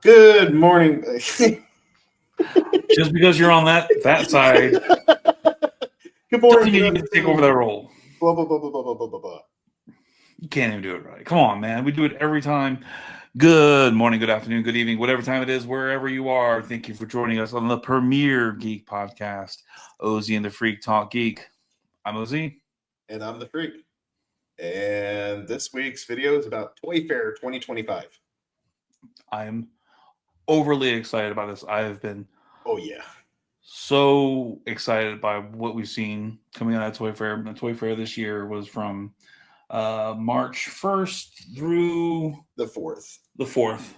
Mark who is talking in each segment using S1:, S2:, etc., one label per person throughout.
S1: Good morning.
S2: Just because you're on that side
S1: Good morning.
S2: doesn't
S1: Good
S2: mean you get to take over
S1: afternoon.
S2: that role.
S1: Blah blah blah blah blah blah blah blah blah.
S2: You can't even do it right. Come on, man. We do it every time. Good morning, good afternoon, good evening, whatever time it is, wherever you are. Thank you for joining us on the premier Geek podcast, Ozzy and the Freak Talk Geek. I'm Ozzy.
S1: And I'm the freak. And this week's video is about Toy Fair 2025.
S2: I'm overly excited about this. I have been
S1: Oh yeah.
S2: so excited by what we've seen coming out of Toy Fair. The Toy Fair this year was from March 1st through
S1: The 4th.
S2: the 4th.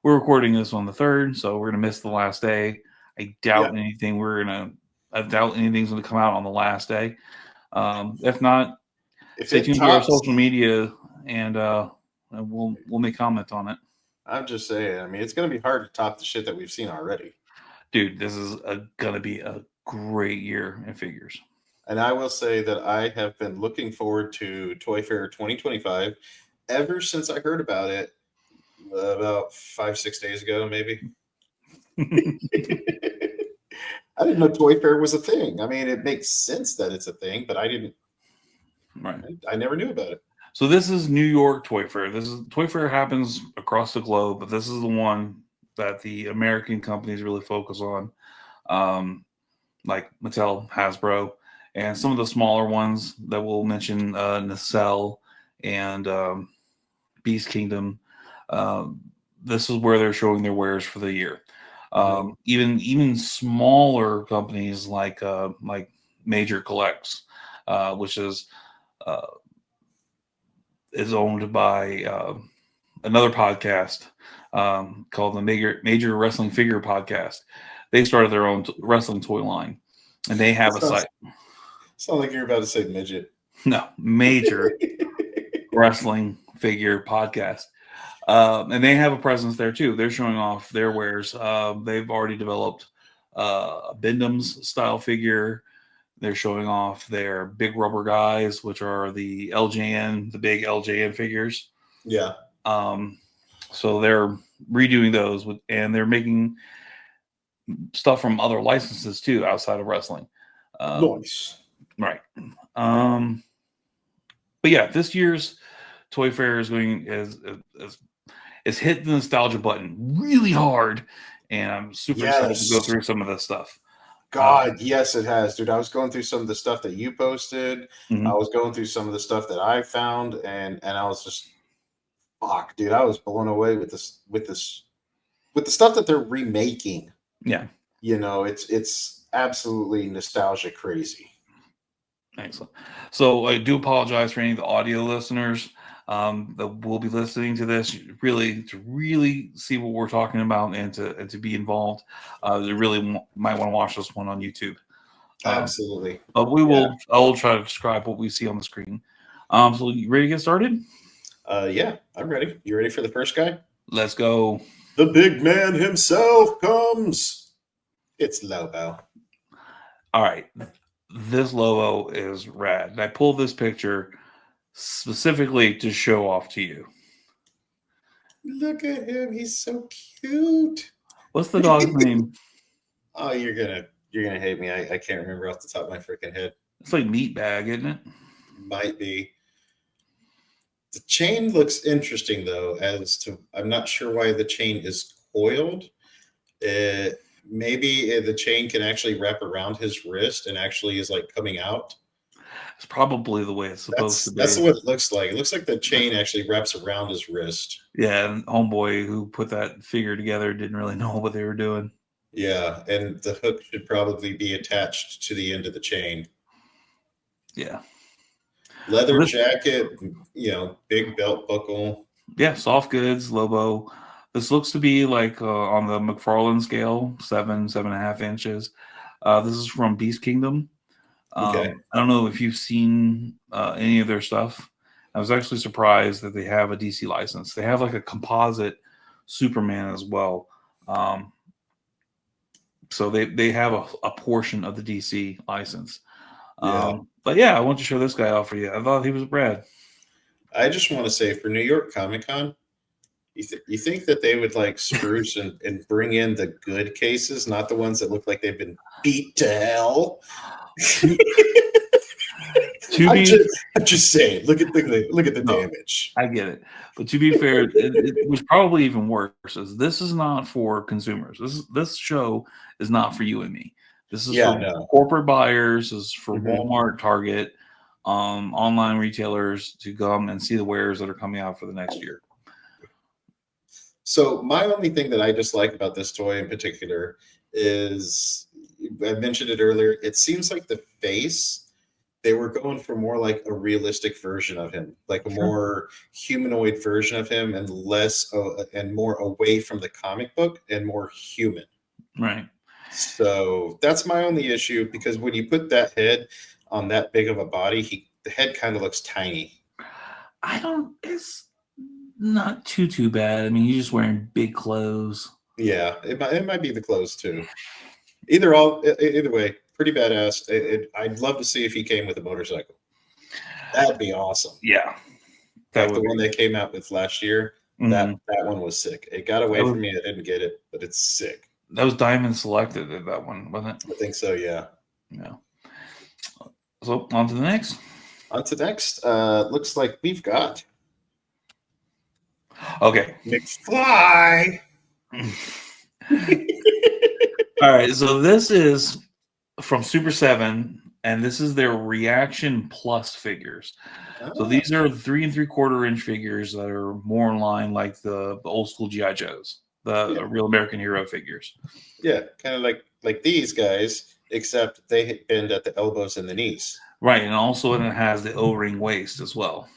S2: We're recording this on the 3rd, so we're gonna miss the last day. I doubt anything's gonna come out on the last day. If not,
S1: If
S2: stay
S1: it
S2: tuned to our
S1: tops,
S2: social media and we'll make comment on it.
S1: I'm just saying. I mean, it's gonna be hard to top the shit that we've seen already.
S2: Dude, this is gonna be a great year in figures.
S1: And I will say that I have been looking forward to Toy Fair 2025 ever since I heard about it about 5-6 days ago, maybe. I didn't know Toy Fair was a thing. I mean, it makes sense that it's a thing, but I didn't.
S2: Right.
S1: I never knew about it.
S2: So this is New York Toy Fair. Toy Fair happens across the globe, but this is the one that the American companies really focus on, like Mattel, Hasbro, and some of the smaller ones that we'll mention, Nacelle and Beast Kingdom. This is where they're showing their wares for the year. Even smaller companies like Major Collects, which is owned by another podcast called the Major Wrestling Figure Podcast. They started their own wrestling toy line, and they have a site.
S1: Sound like you're about to say midget.
S2: No, Major Wrestling Figure Podcast. And they have a presence there too. They're showing off their wares. They've already developed a Bindham's style figure. They're showing off their big rubber guys, which are the big LJN figures.
S1: Yeah.
S2: So they're redoing those, and they're making stuff from other licenses too, outside of wrestling.
S1: Nice.
S2: Right. But yeah, this year's Toy Fair is hit the nostalgia button really hard, and I'm super excited to go through some of this stuff.
S1: God, yes, it has, dude. I was going through some of the stuff that you posted.
S2: Mhm.
S1: I was going through some of the stuff that I found, and I was just, fuck, dude. I was blown away with the stuff that they're remaking.
S2: Yeah,
S1: You know, it's absolutely nostalgia crazy.
S2: excellent. So I do apologize for any of the audio listeners that will be listening to this. To really see what we're talking about and to be involved, they really might want to watch this one on YouTube.
S1: Absolutely.
S2: But I'll try to describe what we see on the screen. So you ready to get started?
S1: Yeah, I'm ready. You ready for the first guy?
S2: Let's go.
S1: The big man himself comes. It's Lobo.
S2: All right. This Lobo is rad. And I pulled this picture specifically to show off to you.
S1: Look at him. He's so cute.
S2: What's the dog's name?
S1: Oh, you're gonna hate me. I can't remember off the top of my freaking head.
S2: It's like Meatbag, isn't it?
S1: Might be. The chain looks interesting though, as to I'm not sure why the chain is coiled. Maybe the chain can actually wrap around his wrist and actually is like coming out.
S2: It's probably the way it's supposed to be.
S1: That's what it looks like. It looks like the chain actually wraps around his wrist.
S2: Yeah, and homeboy who put that figure together didn't really know what they were doing.
S1: Yeah, and the hook should probably be attached to the end of the chain.
S2: Yeah.
S1: Leather jacket, big belt buckle.
S2: Yeah, soft goods, Lobo. This looks to be like on the McFarlane scale, 7.5 inches. This is from Beast Kingdom.
S1: Okay.
S2: I don't know if you've seen any of their stuff. I was actually surprised that they have a DC license. They have like a composite Superman as well. So they have a portion of the DC license. But yeah, I want to show this guy off for you. I thought he was rad.
S1: I just want to say for New York Comic Con, You think that they would like spruce and bring in the good cases, not the ones that look like they've been beat to hell?
S2: To, to
S1: I'm
S2: be
S1: just I'm just saying. Look at the
S2: no,
S1: damage.
S2: I get it, but to be fair, it was probably even worse. Is this is not for consumers. This show is not for you and me. This is
S1: Yeah,
S2: for
S1: no.
S2: corporate buyers. This is for
S1: Hmm.
S2: Walmart, Target, online retailers to come and see the wares that are coming out for the next year.
S1: So my only thing that I dislike about this toy in particular is I mentioned it earlier. It seems like the face they were going for more like a realistic version of him, like a
S2: Sure.
S1: more humanoid version of him, and less and more away from the comic book and more human.
S2: Right.
S1: So that's my only issue because when you put that head on that big of a body, the head kind of looks tiny.
S2: I don't. It's not too bad. I mean, you're just wearing big clothes.
S1: Yeah, it might be the clothes too. Either way, pretty badass. I'd love to see if he came with a motorcycle. That'd be awesome.
S2: Yeah, that
S1: Like the
S2: would
S1: one
S2: be.
S1: they came out with last year. That
S2: Mhm.
S1: that one was sick. It got
S2: That
S1: away
S2: was
S1: from me. I didn't get it, but it's sick.
S2: that was Diamond selected at that one, wasn't
S1: I think so. Yeah.
S2: it? Yeah. So on to the next.
S1: On to next. Looks like we've got
S2: Okay.
S1: McFly.
S2: All right. So this is from Super 7, and this is their Reaction Plus figures. So
S1: Ah,
S2: these are 3 3/4 inch figures that are more in line like the old school GI Joes,
S1: yeah,
S2: the real American Hero figures.
S1: yeah, kind of like these guys, except they bend at the elbows and the knees.
S2: Right, and also it has the O-ring waist as well.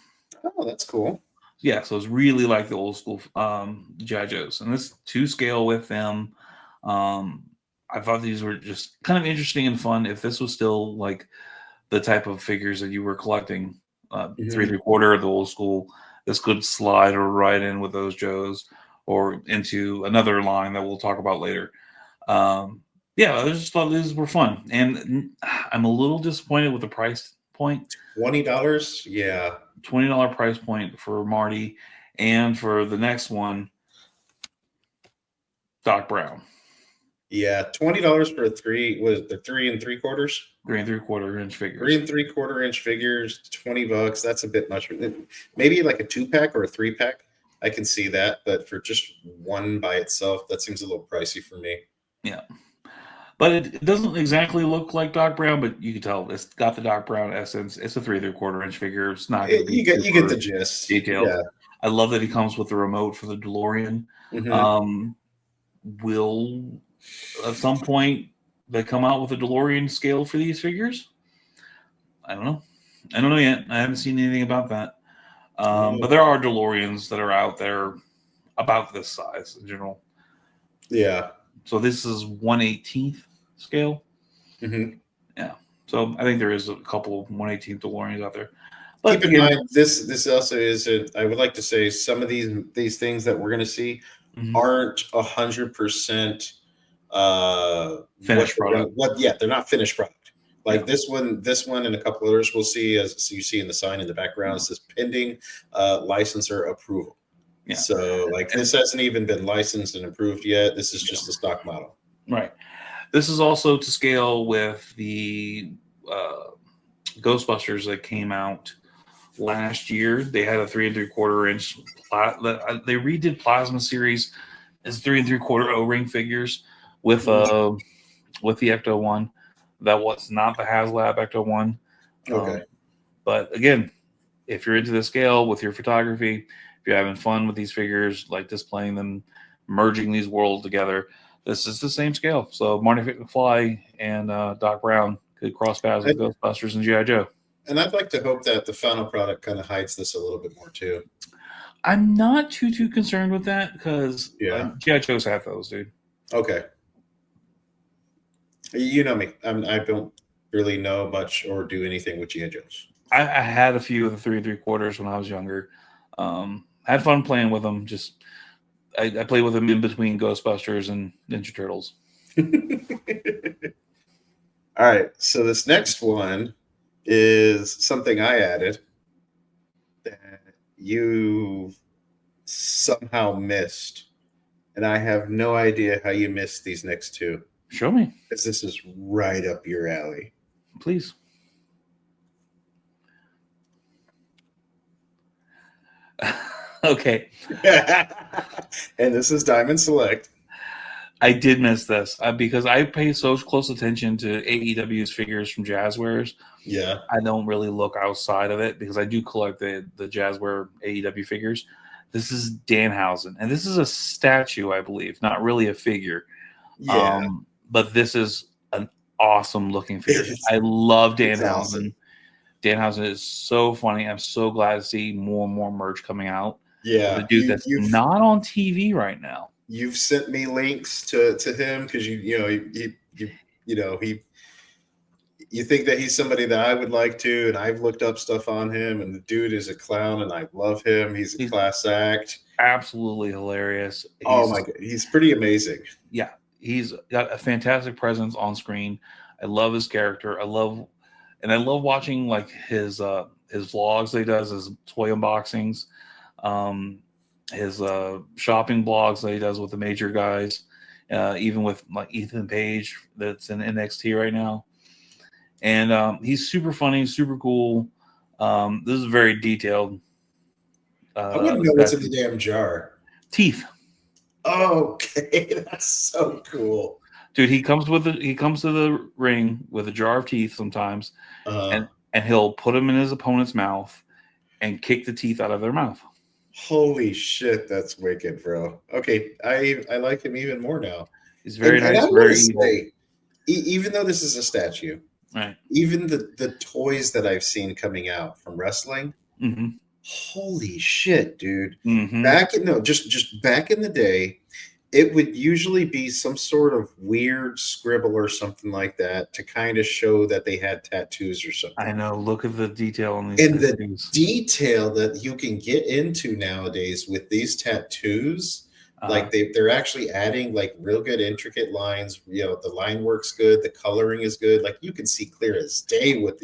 S1: Oh, that's cool.
S2: Yeah, so it's really like the old school GI Joes, and this to scale with them. Um, I thought these were just kind of interesting and fun. If this was still like the type of figures that you were collecting, three
S1: Hmm.
S2: three quarter, the old school, this could slide or right in with those Joes or into another line that we'll talk about later. Um, yeah, I just thought these were fun, and I'm a little disappointed with the price point.
S1: $20. Yeah,
S2: $20 price point for Marty, and for the next one, Doc Brown,
S1: yeah. $20 for a three was the 3 3/4.
S2: 3 3/4 inch
S1: Three
S2: figures.
S1: and 3/4 inch figures, $20. That's a bit much. Maybe like a 2 pack or a 3 pack. I can see that, but for just one by itself, that seems a little pricey for me.
S2: Yeah, but it doesn't exactly look like Doc Brown, but you can tell it's got the Doc Brown essence. It's a 3 3/4 inch figure. It's not going to be
S1: You get the
S2: super
S1: gist.
S2: detailed.
S1: Yeah.
S2: I love that he comes with the remote for the DeLorean.
S1: Hmm.
S2: Um, will at some point they come out with a DeLorean scale for these figures? I don't know. I don't know yet. I haven't seen anything about that. But there are DeLoreans that are out there about this size in general.
S1: Yeah.
S2: So this is 1/18th scale.
S1: Hmm.
S2: Yeah. So I think there is a couple of 1/18th DeLoreans out there.
S1: Keep
S2: But
S1: in
S2: again,
S1: mind, this also isn't. I would like to say some of these things that we're going to see
S2: mhm,
S1: aren't 100% what
S2: finished
S1: they're gonna
S2: product.
S1: what yeah, they're not finished product.
S2: Yeah.
S1: Like this one and a couple others we'll see, as you see in the sign in the background, it says pending licensor approval.
S2: Yeah.
S1: So like
S2: And
S1: this hasn't even been licensed and approved yet. This is
S2: yeah.
S1: just a stock model.
S2: Right. This is also to scale with the uh, Ghostbusters that came out last year. They had a 3 3/4 inch. They redid Plasma series as 3 3/4 O-ring figures with
S1: Mhm.
S2: uh with the Ecto one. That was not the HasLab Ecto one.
S1: Okay.
S2: But again, if you're into the scale with your photography, if you're having fun with these figures, like displaying them, merging these worlds together, this is the same scale. So Marty McFly and Doc Brown could cross paths with Ghostbusters and GI Joe.
S1: And I'd like to hope that the final product kind of hides this a little bit more too.
S2: I'm not too concerned with that because
S1: Yeah.
S2: GI Joes have those, dude.
S1: Okay. You know me. I don't really know much or do anything with GI Joes.
S2: I had a few of the 3 3/4 when I was younger. Had fun playing with them. Just I played with them in between Ghostbusters and Ninja Turtles.
S1: All right. So this next one is something I added that you somehow missed, and I have no idea how you missed these next two,
S2: Show me,
S1: because this is right up your alley.
S2: please. Okay,
S1: And this is Diamond Select.
S2: I did miss this because I pay so close attention to AEW's figures from Jazzwares.
S1: Yeah.
S2: I don't really look outside of it because I do collect the Jazzware AEW figures. This is Danhausen, and this is a statue, I believe, not really a figure.
S1: Yeah.
S2: But this is an awesome looking figure.
S1: It's,
S2: I love
S1: it's awesome.
S2: Danhausen. Danhausen is so funny. I'm so glad to see more and more merch coming out. With a
S1: Yeah.
S2: dude that's
S1: You've
S2: not on TV right now.
S1: you've sent me links to him because you think that he's somebody that I would like to, and I've looked up stuff on him, and the dude is a clown, and I love him. He's a
S2: He's
S1: class act.
S2: absolutely hilarious.
S1: Oh my god, he's pretty amazing.
S2: Yeah, he's got a fantastic presence on screen. I love his character. I love watching like his vlogs that he does, his toy unboxings, um, his shopping blogs that he does with the major guys, even with like Ethan Page that's in NXT right now. And he's super funny, super cool. This is very detailed.
S1: I wouldn't know what's in the damn jar.
S2: Teeth.
S1: Okay, that's so cool.
S2: Dude, he comes to the ring with a jar of teeth sometimes,
S1: Uh,
S2: and he'll put them in his opponent's mouth and kick the teeth out of their mouth.
S1: Holy shit, that's wicked, bro. Okay, I like him even more now.
S2: He's very
S1: And
S2: nice,
S1: I want
S2: very
S1: to
S2: evil.
S1: say, even though this is a statue,
S2: Right.
S1: even the toys that I've seen coming out from wrestling,
S2: Mm-hmm.
S1: holy shit, dude.
S2: Mm-hmm.
S1: Just back in the day, it would usually be some sort of weird scribble or something like that to kind of show that they had tattoos or something.
S2: I know. Look at the detail on these
S1: And the
S2: tattoos.
S1: detail that you can get into nowadays with these tattoos, like they're actually adding like real good intricate lines. The line work's good, the coloring is good. Like you can see clear as day what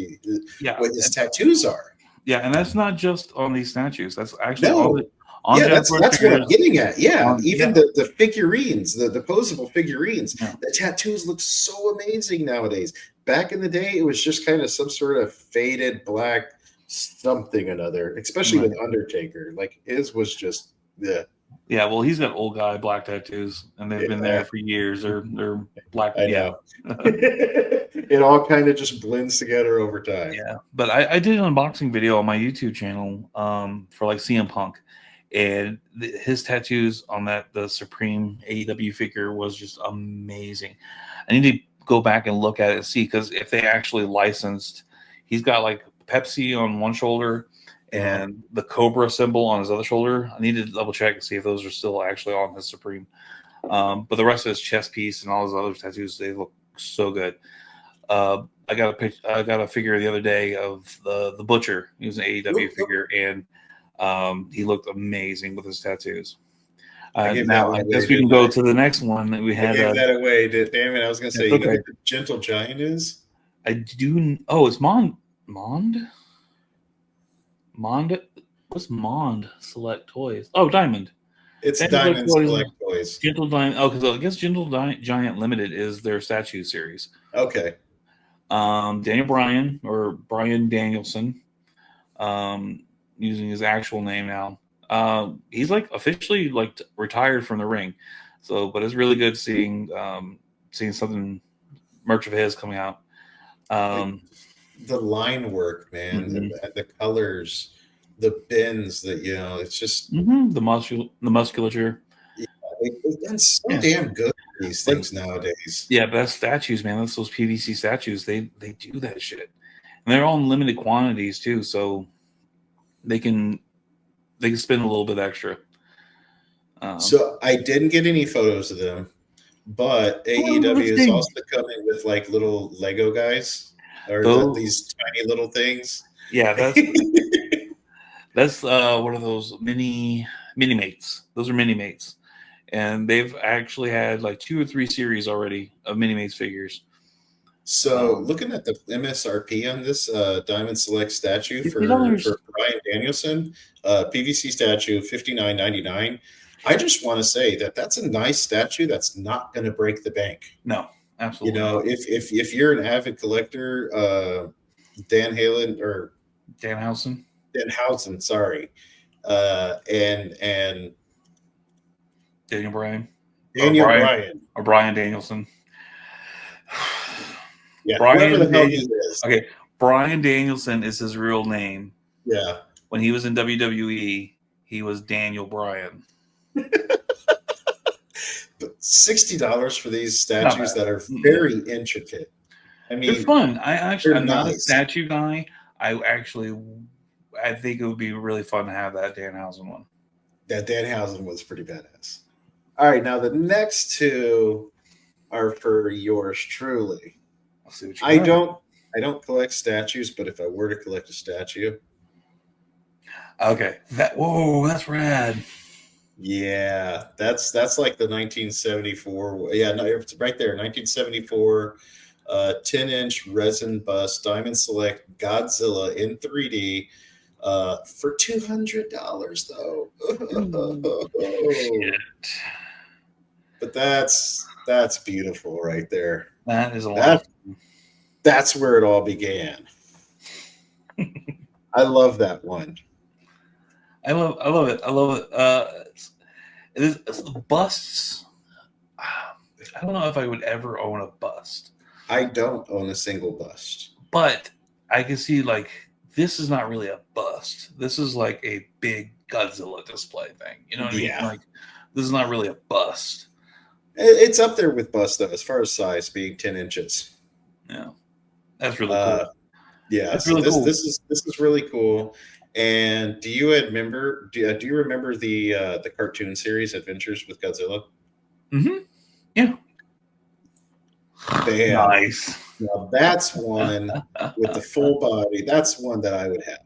S1: what his tattoos are.
S2: Yeah, and that's not just on these statues. That's actually
S1: No,
S2: on
S1: yeah,
S2: Jazzware
S1: that's what I'm
S2: figures.
S1: getting at. Yeah, even
S2: Yeah.
S1: the figurines, the posable figurines,
S2: Yeah.
S1: the tattoos look so amazing nowadays. Back in the day, it was just kind of some sort of faded black something another, especially
S2: Right.
S1: with Undertaker. Like his was just yeah.
S2: Yeah, well, he's got old guy black tattoos, and they've been there for years. They're black.
S1: I
S2: Yeah.
S1: know. It all kind of just blends together over time.
S2: Yeah, but I did an unboxing video on my YouTube channel for like CM Punk, and his tattoos on the Supreme AEW figure was just amazing. I need to go back and look at it and see, because if they actually licensed, he's got like Pepsi on one shoulder and the Cobra symbol on his other shoulder. I need to double check and see if those are still actually on his Supreme. But the rest of his chest piece and all his other tattoos, they look so good. I got a figure the other day of the Butcher. He was an AEW figure, and he looked amazing with his tattoos. Now I guess we can go to the next one that we had.
S1: I gave that away. Damn it! I was gonna say, you know
S2: okay.
S1: what the Gentle Giant is?
S2: I do. Oh, it's Mond. What's Mond Select Toys? Oh, Diamond.
S1: It's Diamond Select Toys.
S2: Gentle Giant. Oh, because I guess Gentle Giant Limited is their statue series.
S1: Okay.
S2: Daniel Bryan, or Brian Danielson, using his actual name now. He's like officially like retired from the ring. So, but it's really good seeing something merch of his coming out.
S1: The line work, man, the colors, the bends, that it's just
S2: the musculature.
S1: Yeah, they've done so damn good with these things nowadays.
S2: Yeah, but that's statues, man. That's those PVC statues. They do that shit, and they're all in limited quantities too, so they can spend a little bit extra.
S1: So I didn't get any photos of them, but AEW is also coming with like little Lego guys, or these tiny little things.
S2: Yeah, that's one of those mini mates. Those are mini mates, and they've actually had like 2 or 3 series already of mini mates figures.
S1: So looking at the MSRP on this Diamond Select statue
S2: $50.
S1: for Brian Danielson, PVC statue, $59.99. I just want to say that that's a nice statue that's not going to break the bank.
S2: No,
S1: You
S2: absolutely
S1: know,
S2: not.
S1: if you're an avid collector, Dan Halen or
S2: Danhausen.
S1: Denhausen, sorry, and
S2: Daniel Bryan.
S1: Daniel Bryan,
S2: Or Brian Danielson.
S1: yeah, whoever the hell he is,
S2: Okay, Brian Danielson is his real name.
S1: yeah.
S2: When he was in WWE, he was Daniel Bryan.
S1: But $60 for these
S2: Not
S1: statues
S2: bad.
S1: that are very intricate. I
S2: They're
S1: mean,
S2: fun.
S1: they're
S2: I'm not a
S1: nice.
S2: statue guy. I think it would be really fun to have that Danhausen one.
S1: That Danhausen was pretty badass. All right, now the next two are for yours truly.
S2: I'll see what you got.
S1: I don't collect statues, but if I were to collect a statue,
S2: Okay. Whoa, that's rad.
S1: yeah, that's like the 1974. Yeah, no, it's right there, 1974, 10-inch resin bust, Diamond Select Godzilla in 3D, for $200 though.
S2: Shit.
S1: But that's beautiful right there.
S2: That is a lot.
S1: That that's where it all began. I love that one.
S2: I love it. I love it. It's the busts. I don't know if I would ever own a bust,
S1: I don't own a single bust.
S2: but I can see like this is not really a bust. This is like a big Godzilla display thing. You know what I mean?
S1: Yeah.
S2: Like this is not really a bust.
S1: It's up there with bust though, as far as size being 10 inches.
S2: Yeah, that's really cool.
S1: Yeah,
S2: That's
S1: so
S2: really cool.
S1: this is really cool. And do you remember? Do you remember the cartoon series Adventures with Godzilla?
S2: Mm-hmm. Yeah.
S1: Bam.
S2: Nice.
S1: Now that's one with the full body. That's one that I would have.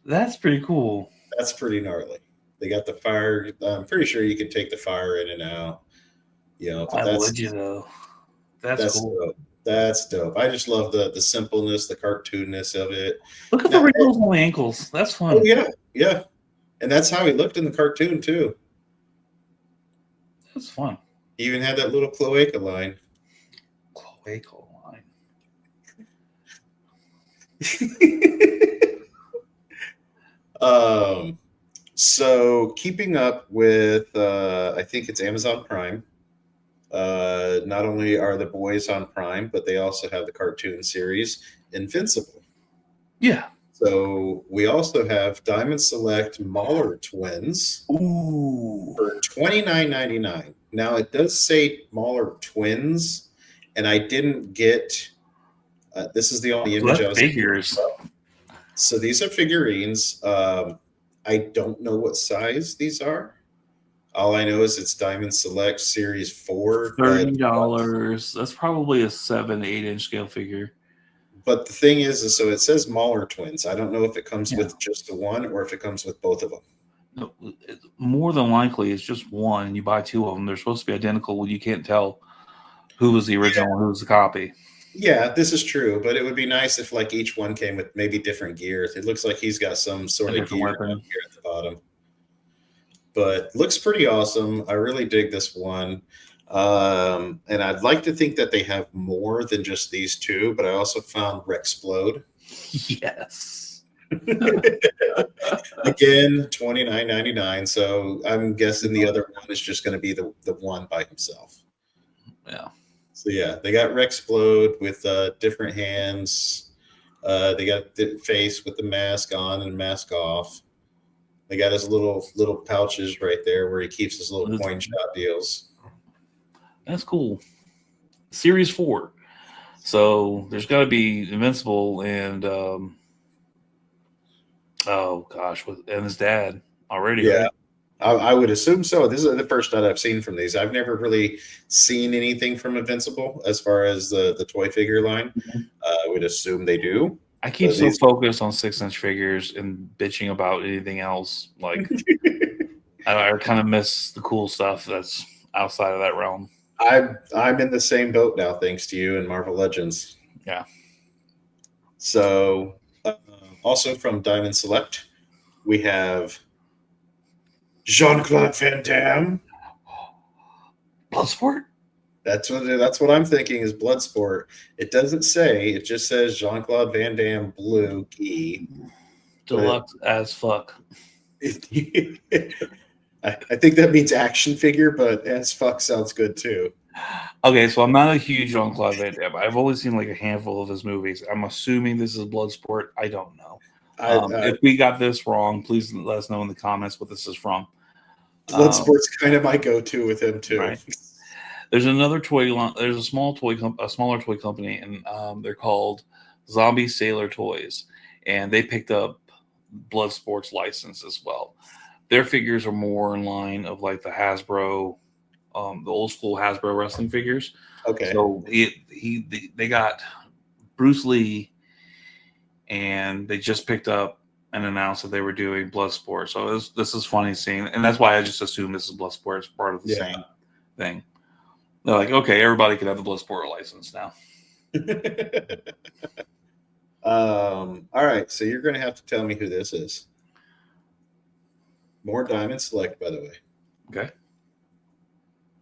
S2: That's pretty cool.
S1: That's pretty gnarly. They got the fire. I'm pretty sure you can take the fire in and out. You know, but
S2: Why would you though? That's cool.
S1: dope. That's dope. I just love the simpleness, the cartoonness of it.
S2: Look at the
S1: Now,
S2: wrinkles on the ankles. That's fun.
S1: oh yeah, yeah, and that's how he looked in the cartoon too.
S2: That's fun.
S1: He even had that little cloaca line.
S2: Cloaca line.
S1: So keeping up with, I think it's Amazon Prime. Not only are the boys on Prime, but they also have the cartoon series Invincible.
S2: Yeah.
S1: So we also have Diamond Select Mauler twins.
S2: Ooh.
S1: For $29.99. Now it does say Mauler twins, and I didn't get. This is the only image I was.
S2: Figures.
S1: So these are figurines. I don't know what size these are. All I know is it's Diamond Select Series 4.
S2: $30. That's probably a 7-8 inch scale figure.
S1: But the thing is so it says Mauler twins. I don't know if it comes with just the one or if it comes with both of them.
S2: No, more than likely, it's just one. You buy two of them. They're supposed to be identical. Well, you can't tell who was the original and who was the copy.
S1: Yeah, this is true, but it would be nice if like each one came with maybe different gears. It looks like he's got some sort of gear down here at the bottom. But looks pretty awesome. I really dig this one. And I'd like to think that they have more than just these two, but I also found Rexplode.
S2: Yes.
S1: Again, $29.99. So I'm guessing the other one is just going to be the one by himself.
S2: Yeah.
S1: So yeah, they got Rexplode with different hands. They got the face with the mask on and mask off. They got his little pouches right there where he keeps his little coin shot deals.
S2: That's cool. Series 4. So there's got to be Invincible and oh gosh, and his dad already.
S1: Yeah,
S2: right?
S1: I would assume so. This is the first that I've seen from these. I've never really seen anything from Invincible as far as the toy figure line.
S2: Mm-hmm.
S1: I would assume they do.
S2: I keep so focused on 6-inch figures and bitching about anything else. Like I kind of miss the cool stuff that's outside of that realm.
S1: I'm in the same boat now, thanks to you and Marvel Legends.
S2: Yeah.
S1: So, also from Diamond Select, we have Jean-Claude Van Damme.
S2: Bloodsport?
S1: That's what I'm thinking is Bloodsport. It doesn't say. It just says Jean-Claude Van Damme blue gi.
S2: Deluxe as fuck.
S1: I think that means action figure, but as fuck sounds good too.
S2: Okay, so I'm not a huge Jean-Claude Van Damme. I've only seen like a handful of his movies. I'm assuming this is Bloodsport. I don't know. If we got this wrong, please let us know in the comments what this is from.
S1: Bloodsport's kind of my go-to with him too.
S2: Right. There's another toy line. There's a smaller toy company, and they're called Zombie Sailor Toys, and they picked up Bloodsport's license as well. Their figures are more in line of like the Hasbro, the old school Hasbro wrestling figures.
S1: Okay.
S2: So they got Bruce Lee, and they just picked up and announced that they were doing Bloodsport. So this is funny seeing, and that's why I just assume this is Bloodsport as part of the same thing. They're like, okay, everybody can have the Bloodsport license now.
S1: All right, so you're going to have to tell me who this is. More Diamond Select, by the way.
S2: Okay.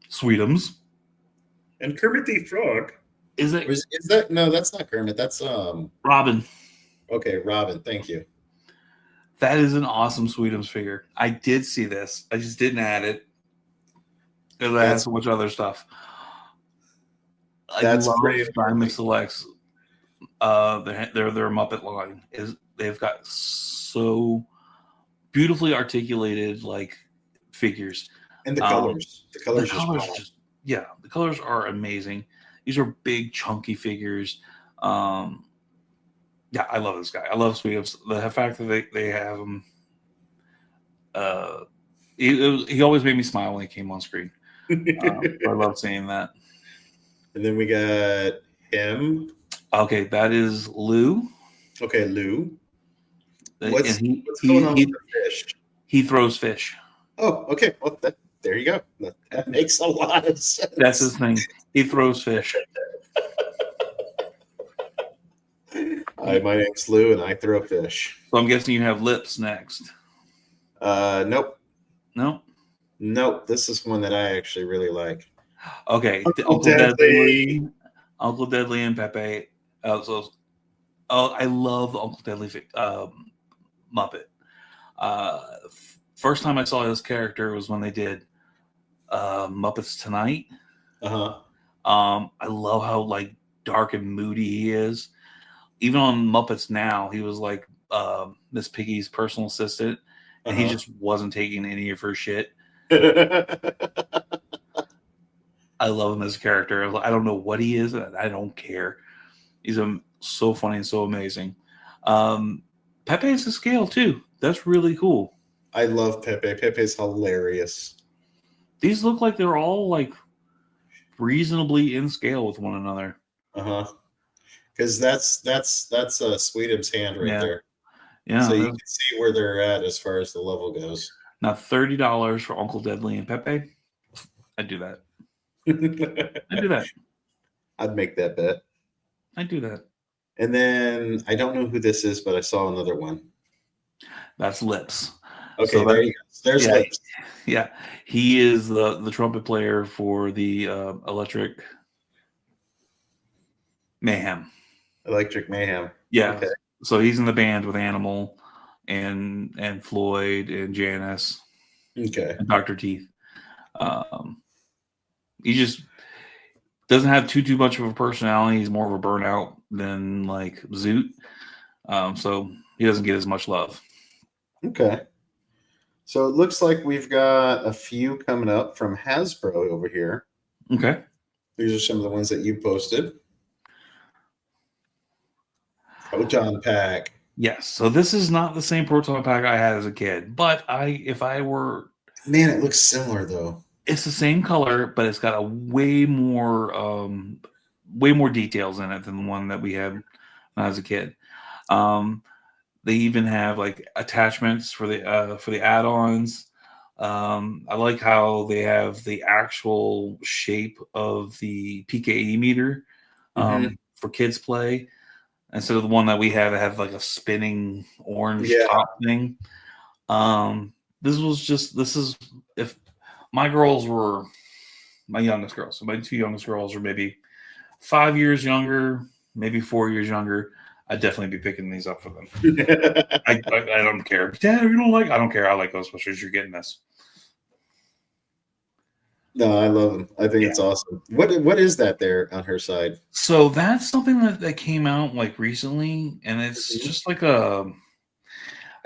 S2: Sweetums.
S1: And Kermit the Frog.
S2: Is
S1: that? No, that's not Kermit. That's
S2: Robin.
S1: Okay, Robin. Thank you.
S2: That is an awesome Sweetums figure. I did see this. I just didn't add it because I had so much other stuff. I love Diamond Selects. Their Muppet line they've got so beautifully articulated like figures,
S1: and the colors. The colors
S2: the colors are amazing. These are big chunky figures. Yeah, I love this guy. I love Sweetums. The fact that they have him. He always made me smile when he came on screen. I love seeing that.
S1: And then we got him.
S2: Okay, that is Lou.
S1: Okay, Lou.
S2: What's going on with the fish? He throws fish.
S1: Oh, okay. Well, there you go. That makes a lot of sense.
S2: That's his thing. He throws fish.
S1: Hi, my name's Lou, and I throw fish.
S2: So I'm guessing you have Lips next.
S1: Nope.
S2: Nope.
S1: This is one that I actually really like.
S2: Okay, Uncle Deadly, and Pepe. I love the Uncle Deadly Muppet. First time I saw his character was when they did Muppets Tonight. I love how like dark and moody he is. Even on Muppets Now, he was like Miss Piggy's personal assistant, and he just wasn't taking any of her shit. I love him as a character. I don't know what he is, and I don't care. He's so funny and so amazing. Pepe's a scale too. That's really cool.
S1: I love Pepe. Pepe's hilarious.
S2: These look like they're all like reasonably in scale with one another.
S1: Because that's Sweetums' hand right there.
S2: Yeah.
S1: So you can see where they're at as far as the level goes.
S2: Now $30 for Uncle Deadly and Pepe. I'd do that.
S1: I'd make that bet.
S2: I'd do that.
S1: And then I don't know who this is, but I saw another one.
S2: That's Lips.
S1: Okay, so there you go. There's Lips.
S2: Yeah, he is the trumpet player for the Electric Mayhem.
S1: Electric Mayhem.
S2: Yeah. Okay. So he's in the band with Animal and Floyd and Janice.
S1: Okay.
S2: And Dr. Teeth. He just doesn't have too much of a personality. He's more of a burnout than like Zoot. So he doesn't get as much love.
S1: Okay. So it looks like we've got a few coming up from Hasbro over here.
S2: Okay.
S1: These are some of the ones that you posted. Proton Pack.
S2: Yes. So this is not the same Proton Pack I had as a kid, but if I were...
S1: Man, it looks similar though.
S2: It's the same color, but it's got a way more details in it than the one that we had when I was a kid. They even have like attachments for the add-ons. I like how they have the actual shape of the PKE meter
S1: Hmm.
S2: for kids play instead of the one that we have that have like a spinning orange
S1: Yeah.
S2: top thing. Um, this is if my girls were my youngest girls, so my two youngest girls are maybe 5 years younger, maybe 4 years younger. I'd definitely be picking these up for them. I don't care. Dad, you don't like? I don't care. I like Ghostbusters. You're getting this.
S1: No, I love them. I think
S2: Yeah.
S1: it's awesome. What is that there on her side?
S2: So that's something that came out like recently, and it's
S1: Mhm.
S2: just like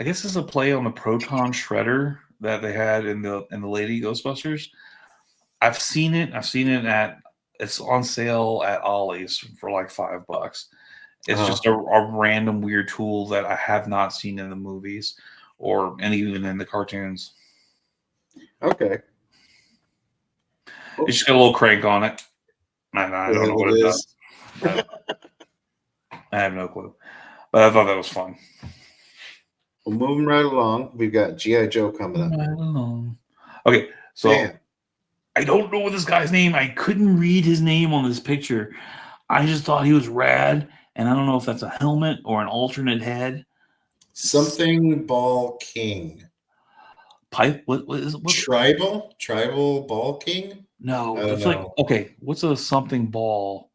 S2: I guess it's a play on the proton shredder that they had in the Lady Ghostbusters. I've seen it. I've seen it at it's on sale at Ollie's for like $5. It's
S1: Uh-huh.
S2: just a random weird tool that I have not seen in the movies and even in the cartoons.
S1: Okay.
S2: It's
S1: Well,
S2: just got a little crank on it. And I
S1: is
S2: don't
S1: that
S2: know
S1: what
S2: what
S1: it
S2: it does.
S1: is?
S2: I, I have no clue. But I thought that was fun.
S1: Well, moving right along, we've got GI Joe coming up.
S2: Right along. Okay, so
S1: Bam.
S2: I don't know this guy's name. I couldn't read his name on this picture. I just thought he was rad, and I don't know if that's a helmet or an alternate head.
S1: Something Ball King.
S2: Pipe? What is it?
S1: Tribal Ball King? I
S2: No,
S1: don't
S2: it's like
S1: know.
S2: okay. What's a something ball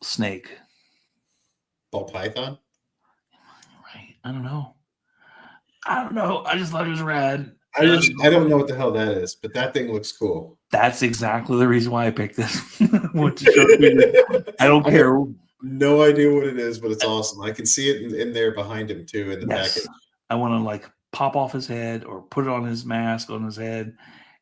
S2: snake?
S1: Ball Python?
S2: Right? I don't know. I don't know. I just thought it was rad.
S1: I don't know what the hell that is, but that thing looks cool.
S2: That's exactly the reason why I picked this. What to show figures. I don't
S1: I have
S2: care.
S1: no idea what it is, but it's awesome. I can see it in there behind him too in the
S2: Yes,
S1: package.
S2: I want to like pop off his head or put it on his mask on his head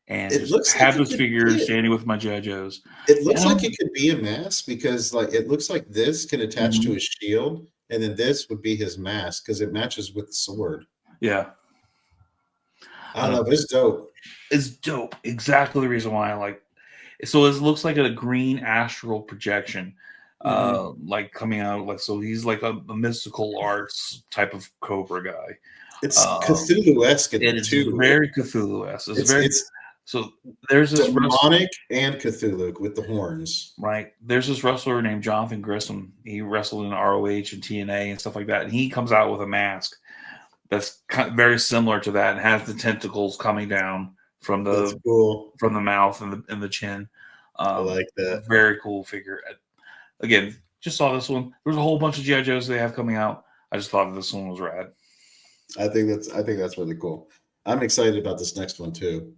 S2: and
S1: It
S2: just
S1: looks like
S2: have
S1: it
S2: this
S1: could
S2: figure
S1: be it.
S2: standing with my JoJo's.
S1: It
S2: You
S1: looks like
S2: know?
S1: it could be a mask because like it looks like this can attach to
S2: Mhm.
S1: his shield, and then this would be his mask because it matches with the sword.
S2: Yeah,
S1: I
S2: I
S1: don't
S2: know.
S1: know, but it's dope.
S2: It's dope. Exactly the reason why I like. So it looks like a green astral projection,
S1: Hmm.
S2: like coming out. Like so, he's like a mystical arts type of Cobra guy.
S1: It's
S2: Um,
S1: Cthulhu-esque
S2: it is
S1: too.
S2: very Cthulhu-esque. It's very
S1: It's
S2: so. There's this
S1: demonic and Cthulhu with the horns.
S2: right. There's this wrestler named Jonathan Grissom. He wrestled in ROH and TNA and stuff like that. And he comes out with a mask that's very similar to that and has the tentacles coming down
S1: That's cool.
S2: from the mouth and the chin.
S1: I like that.
S2: Very cool figure. Again, just saw this one. There's a whole bunch of GI Joes they have coming out. I just thought this one was rad.
S1: I think that's really cool. I'm excited about this next one too.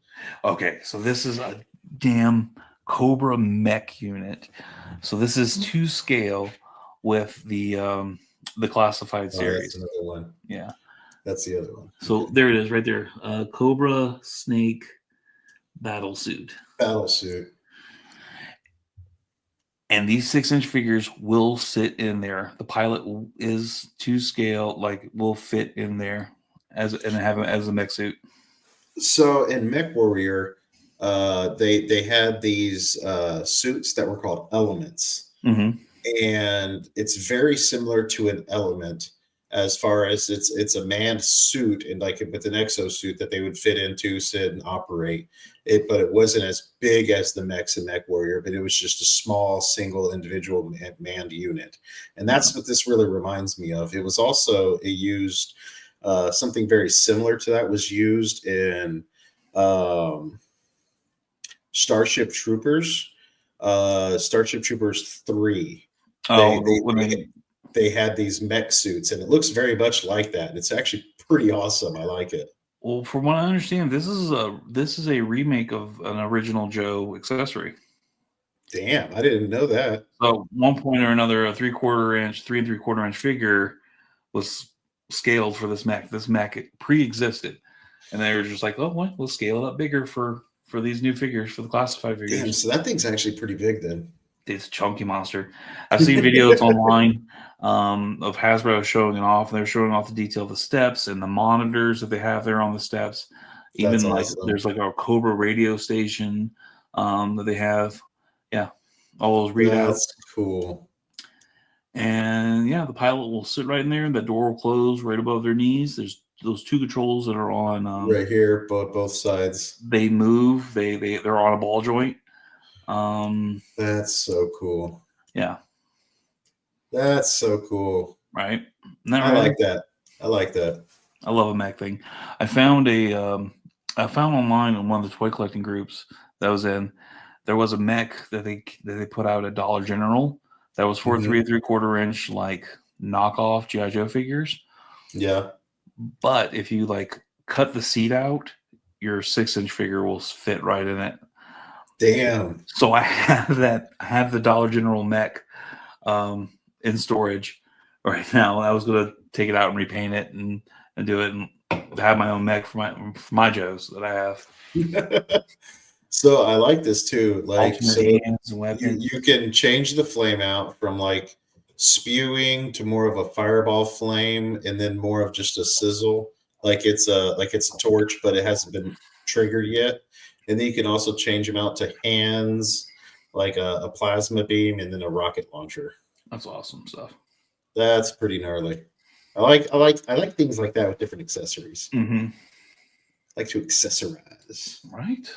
S2: Okay, so this is a damn Cobra mech unit. So this is to scale with the classified
S1: Oh, that's
S2: series.
S1: another one.
S2: Yeah.
S1: That's the other one.
S2: So
S1: Okay.
S2: there it is, right there. Cobra Snake battle suit.
S1: Battle suit.
S2: And these 6-inch figures will sit in there. The pilot is to scale, like will fit in there and have it as a mech suit.
S1: So in Mech Warrior, they had these suits that were called elements,
S2: Mm-hmm.
S1: and it's very similar to an element as far as it's a manned suit and like with an exosuit that they would fit into, sit and operate it, but it wasn't as big as the mechs in Mech Warrior, but it was just a small single individual manned unit, and
S2: Yeah.
S1: that's what this really reminds me of. It was also it used something very similar to that was used in um, Starship Troopers, Starship Troopers 3.
S2: Oh,
S1: They they
S2: when
S1: they they had these mech suits, and it looks very much like that. It's actually pretty awesome. I like it.
S2: well, from what I understand, this is a remake of an original Joe accessory.
S1: Damn, I didn't know that.
S2: So one point or another, a 3 and 3/4 inch figure was scaled for this mech. This mech pre-existed, and they were just like, "Oh, well, we'll scale it up bigger for these new figures for the classified
S1: Damn,
S2: figures."
S1: so that thing's actually pretty big then.
S2: This chunky monster. I've seen videos online of Hasbro showing it off, and they're showing off the detail of the steps and the monitors that they have there on the steps.
S1: That's
S2: Even like
S1: awesome.
S2: there's like a Cobra radio station that they have. Yeah, all those readouts.
S1: That's cool.
S2: And yeah, the pilot will sit right in there, and the door will close right above their knees. There's two controls that are on
S1: Right here, both sides.
S2: they move. They're on a ball joint.
S1: That's so cool.
S2: Yeah.
S1: That's so cool.
S2: Right. Isn't that
S1: I
S2: right?
S1: like that. I like that.
S2: I love a m.a.s.k thing. I found I found online in one of the toy collecting groups that I was in. There was a m.a.s.k that they put out at Dollar General that was for 3 3/4 inch like knockoff GI Joe figures.
S1: Yeah.
S2: But if you like cut the seat out, your 6-inch figure will fit right in it.
S1: Damn.
S2: So I have that. I have the Dollar General m.a.s.k in storage right now. I was gonna take it out and repaint it and do it and have my own m.a.s.k for my Joes that I have.
S1: So I like this too. Like, so
S2: Alternate hands and weapons.
S1: you can change the flame out from like spewing to more of a fireball flame, and then more of just a sizzle, like it's a torch, but it hasn't been triggered yet. And then you can also change them out to hands, like a plasma beam, and then a rocket launcher.
S2: That's awesome stuff.
S1: That's pretty gnarly. I like things like that with different accessories.
S2: Mm-hmm.
S1: I like to accessorize.
S2: Right.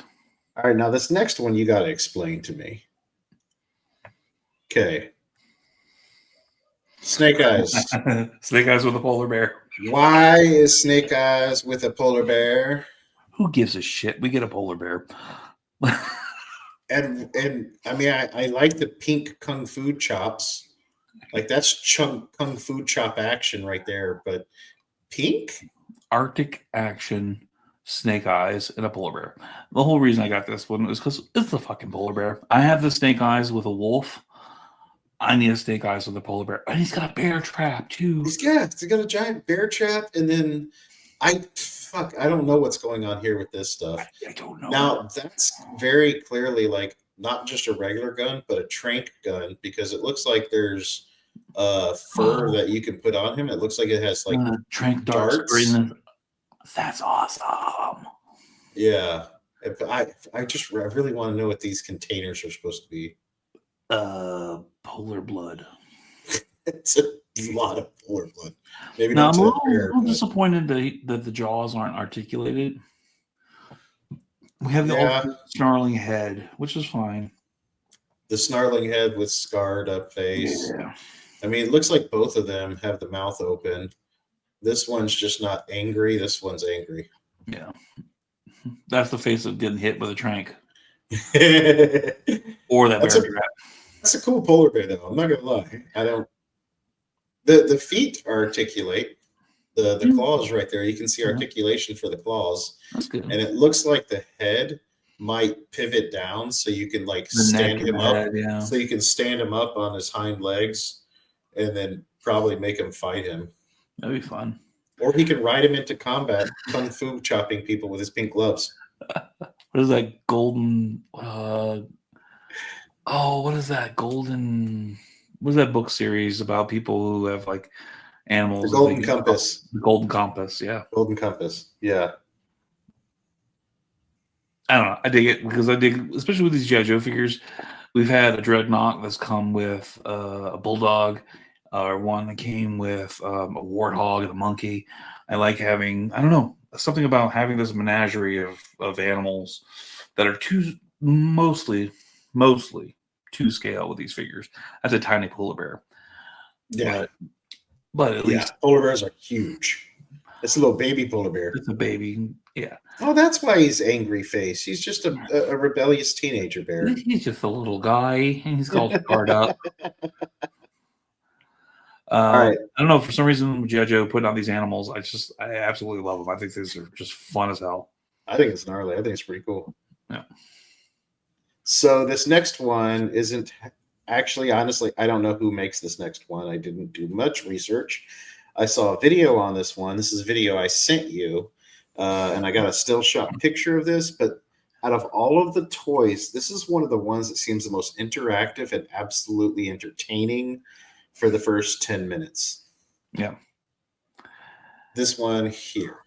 S1: All right, now this next one you got to explain to me. Okay. Snake Eyes.
S2: Snake Eyes with a polar bear.
S1: Why is Snake Eyes with a polar bear?
S2: Who gives a shit? We get a polar bear.
S1: And I mean, I like the pink kung fu chops. Like that's kung fu chop action right there. But pink?
S2: Arctic action, Snake Eyes, and a polar bear. The whole reason I got this one is because it's the fucking polar bear. I have the Snake Eyes with a wolf. I need a Snake Eyes with a polar bear. And he's got a bear trap too.
S1: He's got a giant bear trap, and then I don't know what's going on here with this stuff.
S2: I don't know.
S1: Now that's very clearly like not just a regular gun, but a trank gun, because it looks like there's fur that you can put on him. It looks like it has like
S2: trank
S1: darts.
S2: That's awesome.
S1: Yeah, I really want to know what these containers are supposed to be.
S2: Polar blood.
S1: It's a lot of polar blood. Maybe
S2: now,
S1: not
S2: I'm a
S1: to
S2: little,
S1: bear, but
S2: disappointed that the jaws aren't articulated. We have the
S1: yeah,
S2: ultimate snarling head, which is fine.
S1: the snarling head with scarred up face.
S2: Yeah.
S1: I mean, it looks like both of them have the mouth open. This one's just not angry. This one's angry.
S2: Yeah. That's the face of getting hit with a trank.
S1: That's
S2: Or that bear trap.
S1: That's a cool polar bear, though. I'm not gonna lie. I don't. The feet articulate. The claws right there. You can see articulation for the claws.
S2: That's good.
S1: And it looks like the head might pivot down, so you can like stand him up.
S2: Head, yeah.
S1: So you can stand him up on his hind legs, and then probably make him fight him.
S2: That'd be fun.
S1: Or he can ride him into combat, kung fu chopping people with his pink gloves.
S2: What is that golden? What is that golden? What is that book series about people who have like animals?
S1: The Golden Compass.
S2: The Golden Compass, yeah.
S1: Golden Compass, yeah.
S2: I don't know. I dig it because I dig, especially with these G.I. Joe figures. We've had a Dreadnought that's come with a bulldog, or one that came with a warthog and a monkey. I like having, I don't know, something about having this menagerie of animals that are mostly to scale with these figures. That's a tiny polar bear.
S1: Yeah.
S2: But at least
S1: polar bears are huge. It's a little baby polar bear.
S2: It's a baby. Yeah.
S1: Oh, that's why he's angry face. He's just a rebellious teenager bear.
S2: He's just a little guy, and he's all scarred up. All right. I don't know. For some reason, G.I. Joe putting out these animals, I absolutely love them. I think these are just fun as hell.
S1: I think it's gnarly. I think it's pretty cool.
S2: Yeah.
S1: So this next one isn't actually, honestly, I don't know who makes this next one. I didn't do much research. I saw a video on this one. This is a video I sent you, and I got a still shot picture of this. But out of all of the toys, this is one of the ones that seems the most interactive and absolutely entertaining for the first 10 minutes.
S2: Yeah.
S1: This one here.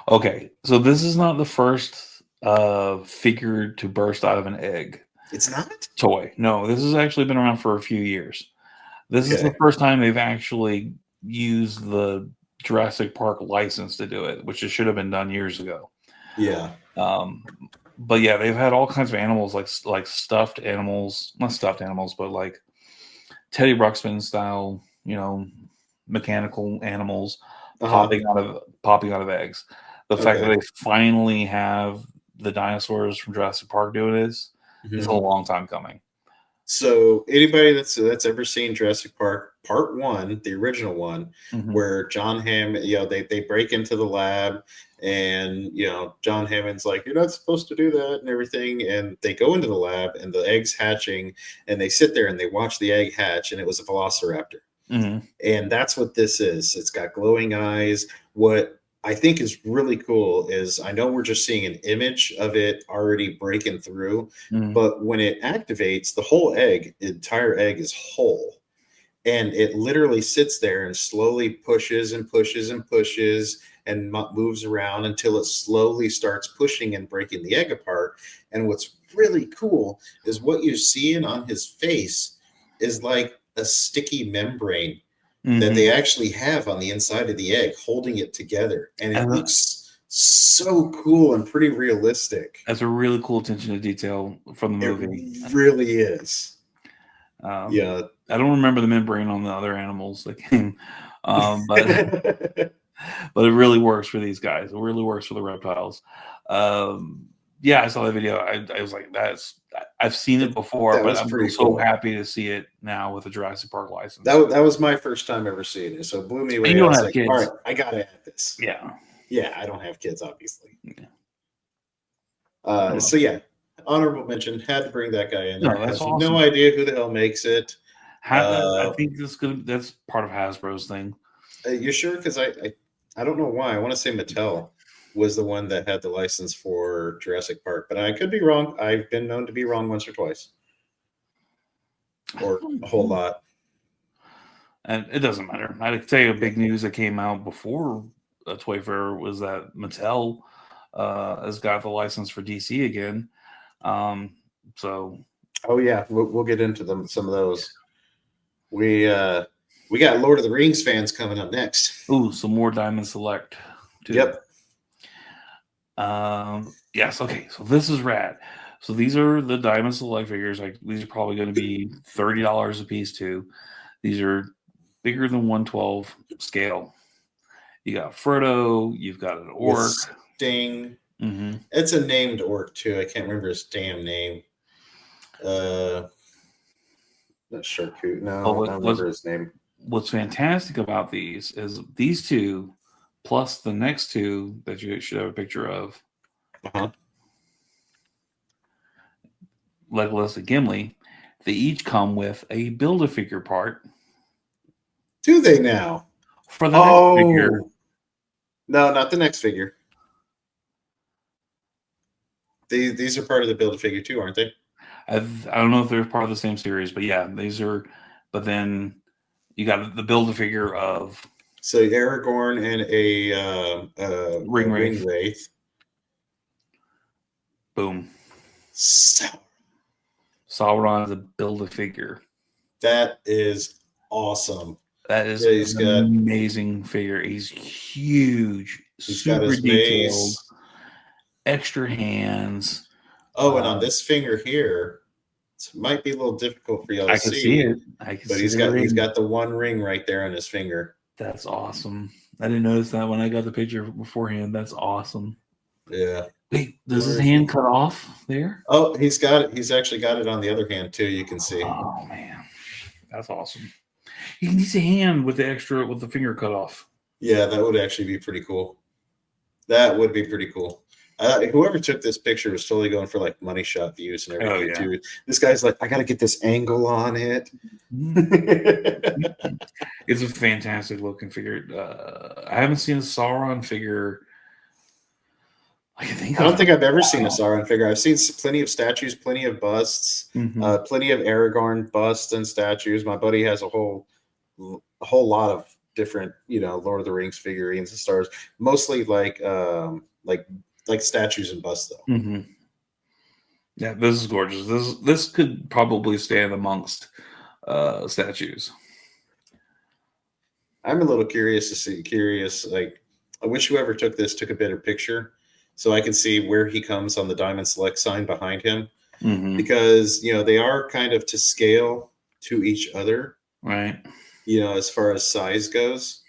S2: Okay. So this is not the first figure to burst out of an egg.
S1: It's not?
S2: Toy. No, this has actually been around for a few years. This is the first time they've actually used the Jurassic Park license to do it, which it should have been done years ago.
S1: Yeah.
S2: But yeah, they've had all kinds of animals, like stuffed animals, not stuffed animals, but like Teddy Ruxpin style, mechanical animals
S1: Uh-huh.
S2: popping out of eggs. The fact that
S1: Okay.
S2: they finally have the dinosaurs from Jurassic Park doing this is a
S1: Mhm.
S2: long time coming.
S1: So anybody that's ever seen Jurassic Park Part One, the original one,
S2: Hmm.
S1: where John Hammond, they break into the lab, and John Hammond's like, "You're not supposed to do that," and everything, and they go into the lab, and the egg's hatching, and they sit there and they watch the egg hatch, and it was a Velociraptor.
S2: Hmm.
S1: And that's what this is. It's got glowing eyes. What I think is really cool is I know we're just seeing an image of it already breaking through,
S2: Hmm.
S1: but when it activates, the entire egg is whole. And it literally sits there and slowly pushes and pushes and pushes and moves around until it slowly starts pushing and breaking the egg apart. And what's really cool is what you're seeing on his face is like a sticky membrane that
S2: Hmm.
S1: they actually have on the inside of the egg holding it together, and it
S2: And
S1: looks so cool and pretty realistic.
S2: that's a really cool attention to detail from the
S1: It
S2: movie.
S1: really is.
S2: Um,
S1: Yeah.
S2: I don't remember the membrane on the other animals that came, but but it really works for these guys. It really works for the reptiles. Um, yeah, I saw the video. I was like, I've seen it before,
S1: That
S2: but
S1: was
S2: I'm
S1: pretty
S2: so
S1: cool.
S2: happy to see it now with the Jurassic Park license.
S1: That was my first time ever seeing it, so it blew me
S2: And
S1: away.
S2: you
S1: I
S2: don't
S1: was
S2: have
S1: like, all right,
S2: kids.
S1: I gotta have this.
S2: Yeah.
S1: Yeah, I don't have kids, obviously.
S2: Yeah.
S1: So yeah, honorable mention. Had to bring that guy in
S2: No,
S1: there.
S2: that's
S1: Has no
S2: awesome.
S1: idea who the hell makes it.
S2: I
S1: Uh,
S2: think that's part of Hasbro's thing.
S1: you sure? Because I don't know why. I want to say Mattel was the one that had the license for Jurassic Park, but I could be wrong. I've been known to be wrong once or twice, or a whole lot.
S2: And it doesn't matter. I can tell you, big news that came out before Toy Fair was that Mattel has got the license for DC again. Um, so,
S1: Oh yeah, we'll get into them. Some of those. We uh, we got Lord of the Rings fans coming up next.
S2: ooh, some more Diamond Select too.
S1: Yep.
S2: Yes. Okay. So this is rad. So these are the Diamond Select figures. Like these are probably going to be $30 a piece too. These are bigger than 112 scale. You got Frodo. You've got an
S1: With
S2: orc.
S1: Sting.
S2: Mm-hmm.
S1: It's a named orc too. I can't remember his damn name. Uh, not Sharkut.
S2: But
S1: No, I
S2: what
S1: don't
S2: was
S1: remember his name.
S2: what's fantastic about these is these two plus the next two that you should have a picture of,
S1: Uh-huh.
S2: Legolas and Gimli. They each come with a Build-A-Figure part
S1: Do they now?
S2: for the next figure.
S1: Oh no, not the next figure. These are part of the build a figure too, aren't they?
S2: I don't know if they're part of the same series, but yeah, these are. But then you got the Build-A-Figure of
S1: So Aragorn and a
S2: Ring
S1: ring
S2: Wraith.
S1: wraith.
S2: Boom.
S1: So
S2: Sauron is a Build-A-Figure.
S1: that is awesome.
S2: That is
S1: Yeah,
S2: an amazing figure. He's huge,
S1: he's got
S2: super
S1: his
S2: detailed,
S1: mace.
S2: extra hands.
S1: Oh, and on this finger here, it might be a little difficult for y'all to
S2: I can see
S1: see,
S2: it. I can
S1: but
S2: see
S1: he's
S2: the
S1: got
S2: ring.
S1: the one ring right there on his finger.
S2: That's awesome. I didn't notice that when I got the picture beforehand. That's awesome.
S1: Yeah.
S2: Wait, does his
S1: Where is he?
S2: hand cut off there?
S1: Oh, he's got it. He's actually got it on the other hand too. You can see.
S2: Oh man, that's awesome. He needs a hand with the finger cut off.
S1: Yeah, that would actually be pretty cool. That would be pretty cool. Whoever took this picture was totally going for like money shot views and
S2: Oh
S1: everything
S2: yeah.
S1: too. This guy's like, I got to get this angle on it.
S2: It's a fantastic looking figure. I haven't seen a Sauron figure I can think
S1: I don't
S2: of.
S1: think I've ever seen a Sauron figure. I've seen plenty of statues, plenty of busts,
S2: Mm-hmm.
S1: plenty of Aragorn busts and statues. My buddy has a whole lot of different, Lord of the Rings figurines and stars. Mostly like statues and busts though.
S2: Mm-hmm. Yeah, this is gorgeous. This could probably stand amongst statues.
S1: I'm a little curious. Like, I wish whoever took this took a better picture, so I can see where he comes on the Diamond Select sign behind him,
S2: Mm-hmm.
S1: because they are kind of to scale to each other.
S2: Right.
S1: As far as size goes.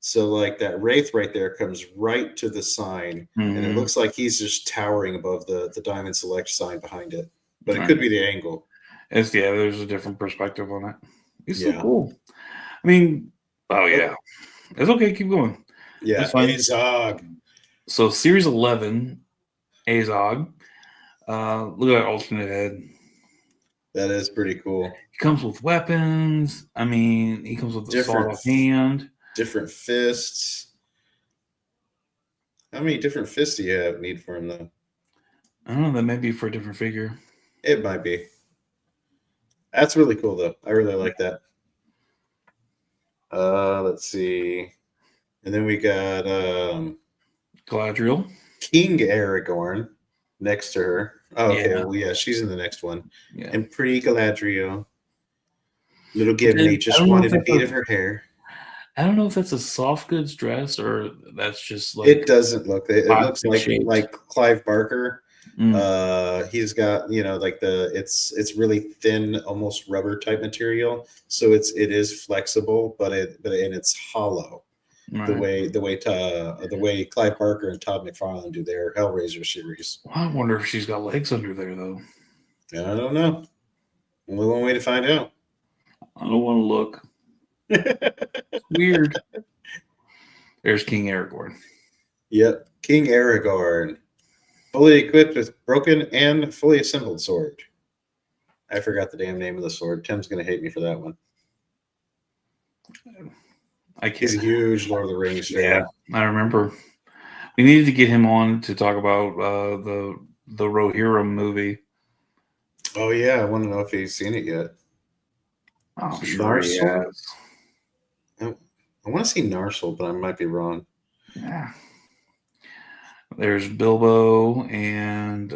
S1: So like that wraith right there comes right to the sign, and it
S2: Mm-hmm.
S1: looks like he's just towering above the Diamond Select sign behind it. But it
S2: Right.
S1: could be the angle.
S2: There's a different perspective on it. It's so
S1: Yeah.
S2: cool. I mean, oh
S1: Oh,
S2: yeah, it's okay. Keep going.
S1: yeah.
S2: It's fine.
S1: Azog.
S2: So Series 11, Azog. Look at that alternate head.
S1: That is pretty cool.
S2: He comes with weapons. I mean, he comes with a
S1: Different
S2: sawed-off hand.
S1: different fists. How many different fists do you have need for him though?
S2: I don't know. That may be for a different figure.
S1: It might be. That's really cool though. I really like that. Let's see. And then we got
S2: Galadriel.
S1: King Aragorn next to her. Oh, okay.
S2: Yeah,
S1: Well, yeah, she's in the next one.
S2: yeah.
S1: And pretty Galadriel. Little
S2: Which
S1: Gimli
S2: I
S1: just
S2: don't know if
S1: wanted a
S2: that's
S1: beat
S2: a
S1: of her hair.
S2: I don't know if that's a soft goods dress or that's just
S1: It
S2: like
S1: doesn't look. It looks
S2: plastic
S1: like
S2: shaped.
S1: Clive Barker.
S2: Mm,
S1: He's got like it's really thin, almost rubber type material. So it is flexible, and it's hollow. The
S2: right.
S1: way the way the way Clive Barker and Todd McFarlane do their Hellraiser series.
S2: Well, I wonder if she's got legs under there though.
S1: I don't know. Only one way to find out.
S2: I don't want to look. Weird. There's King Aragorn.
S1: Yep, King Aragorn, fully equipped with broken and fully assembled sword. I forgot the damn name of the sword. Tim's gonna hate me for that one.
S2: I
S1: He's
S2: can't.
S1: a huge Lord of the Rings
S2: Yeah,
S1: fan.
S2: I remember. We needed to get him on to talk about the Rohirrim movie.
S1: Oh yeah, I want to know if he's seen it yet.
S2: I'm sure he
S1: Narsil?
S2: has.
S1: I want to see Narsil, but I might be wrong.
S2: Yeah. There's Bilbo and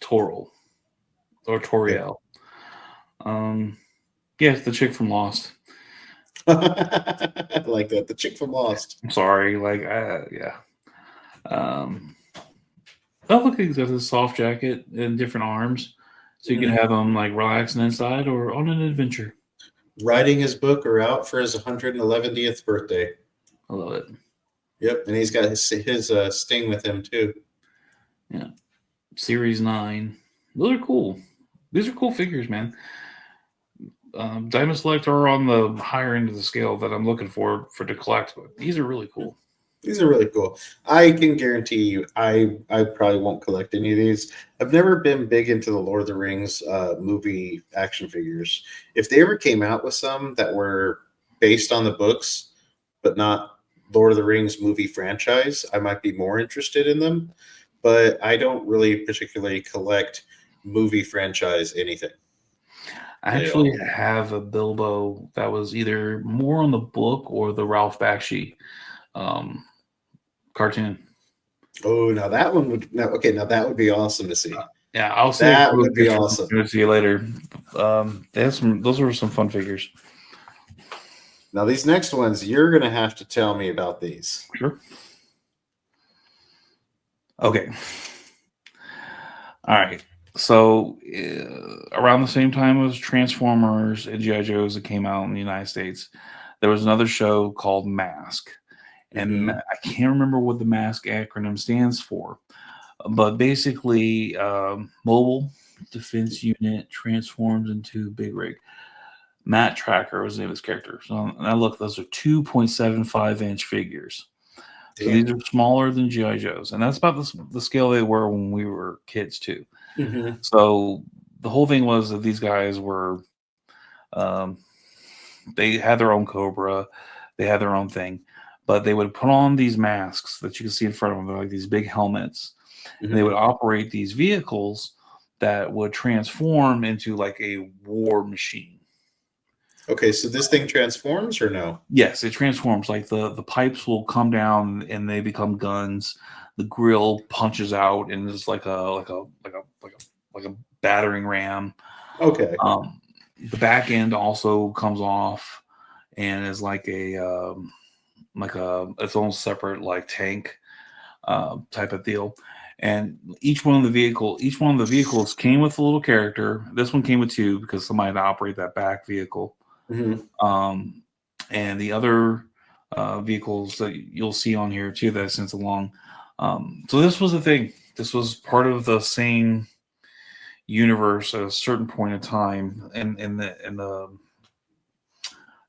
S2: Toril or
S1: Yeah.
S2: Toriel. Yeah, it's the chick from Lost.
S1: I like that. The chick from Lost.
S2: I'm sorry, yeah. Um, oh look, he's got this soft jacket and different arms, so you can
S1: Mhm.
S2: have him like relaxing inside or on an adventure.
S1: Writing his book or out for his 111th birthday.
S2: I love it.
S1: Yep, and he's got his Sting with him too.
S2: Yeah, Series 9. Those are cool. These are cool figures, man. Diamond Select are on the higher end of the scale that I'm looking for to collect, but these are really cool.
S1: These are really cool. I can guarantee you, I probably won't collect any of these. I've never been big into the Lord of the Rings movie action figures. If they ever came out with some that were based on the books, but not Lord of the Rings movie franchise, I might be more interested in them. But I don't really particularly collect movie franchise anything
S2: I
S1: at
S2: actually
S1: all.
S2: have a Bilbo that was either more on the book or the Ralph Bakshi um, cartoon.
S1: Oh, now that one would okay. Now that would be awesome to see.
S2: Yeah, I'll see a
S1: That
S2: photo
S1: would be
S2: picture
S1: awesome.
S2: to see you later. They have some. Those were some fun figures.
S1: Now these next ones, you're gonna have to tell me about these.
S2: Sure. Okay. All right. So around the same time as Transformers and GI Joes that came out in the United States, there was another show called M.a.s.k. And
S1: Mm-hmm.
S2: I can't remember what the M.a.s.k acronym stands for, but basically, Mobile Defense Unit transforms into Big Rig. Matt Tracker was the name of his character. So now look, those are 2.75-inch figures. So
S1: Damn.
S2: these are smaller than GI Joes, and that's about the scale they were when we were kids too.
S1: Mm-hmm.
S2: So the whole thing was that these guys were, um, they had their own Cobra, they had their own thing, but they would put on these masks that you can see in front of them. They're like these big helmets, and they would
S1: Mm-hmm.
S2: operate these vehicles that would transform into like a war machine.
S1: Okay, so this thing transforms or no?
S2: Yes, it transforms. Like the pipes will come down and they become guns. The grill punches out and it's like a battering ram.
S1: Okay.
S2: The back end also comes off. and is like a its own separate like tank type of deal. And each one of the vehicles came with a little character. This one came with two because somebody had to operate that back vehicle.
S1: Mhm.
S2: Um, and the other vehicles that you'll see on here too that I sent along. So this was the thing. This was part of the same universe at a certain point in time in the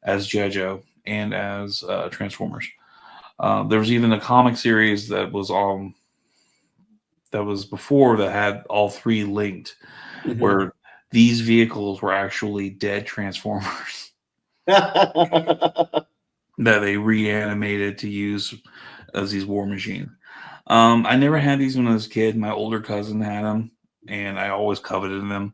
S2: as JoJo and as Transformers. There was even a comic series that was before that had all three linked,
S1: Mhm.
S2: where these vehicles were actually dead Transformers that they reanimated to use as these war machines. I never had these when I was a kid. My older cousin had them, and I always coveted them.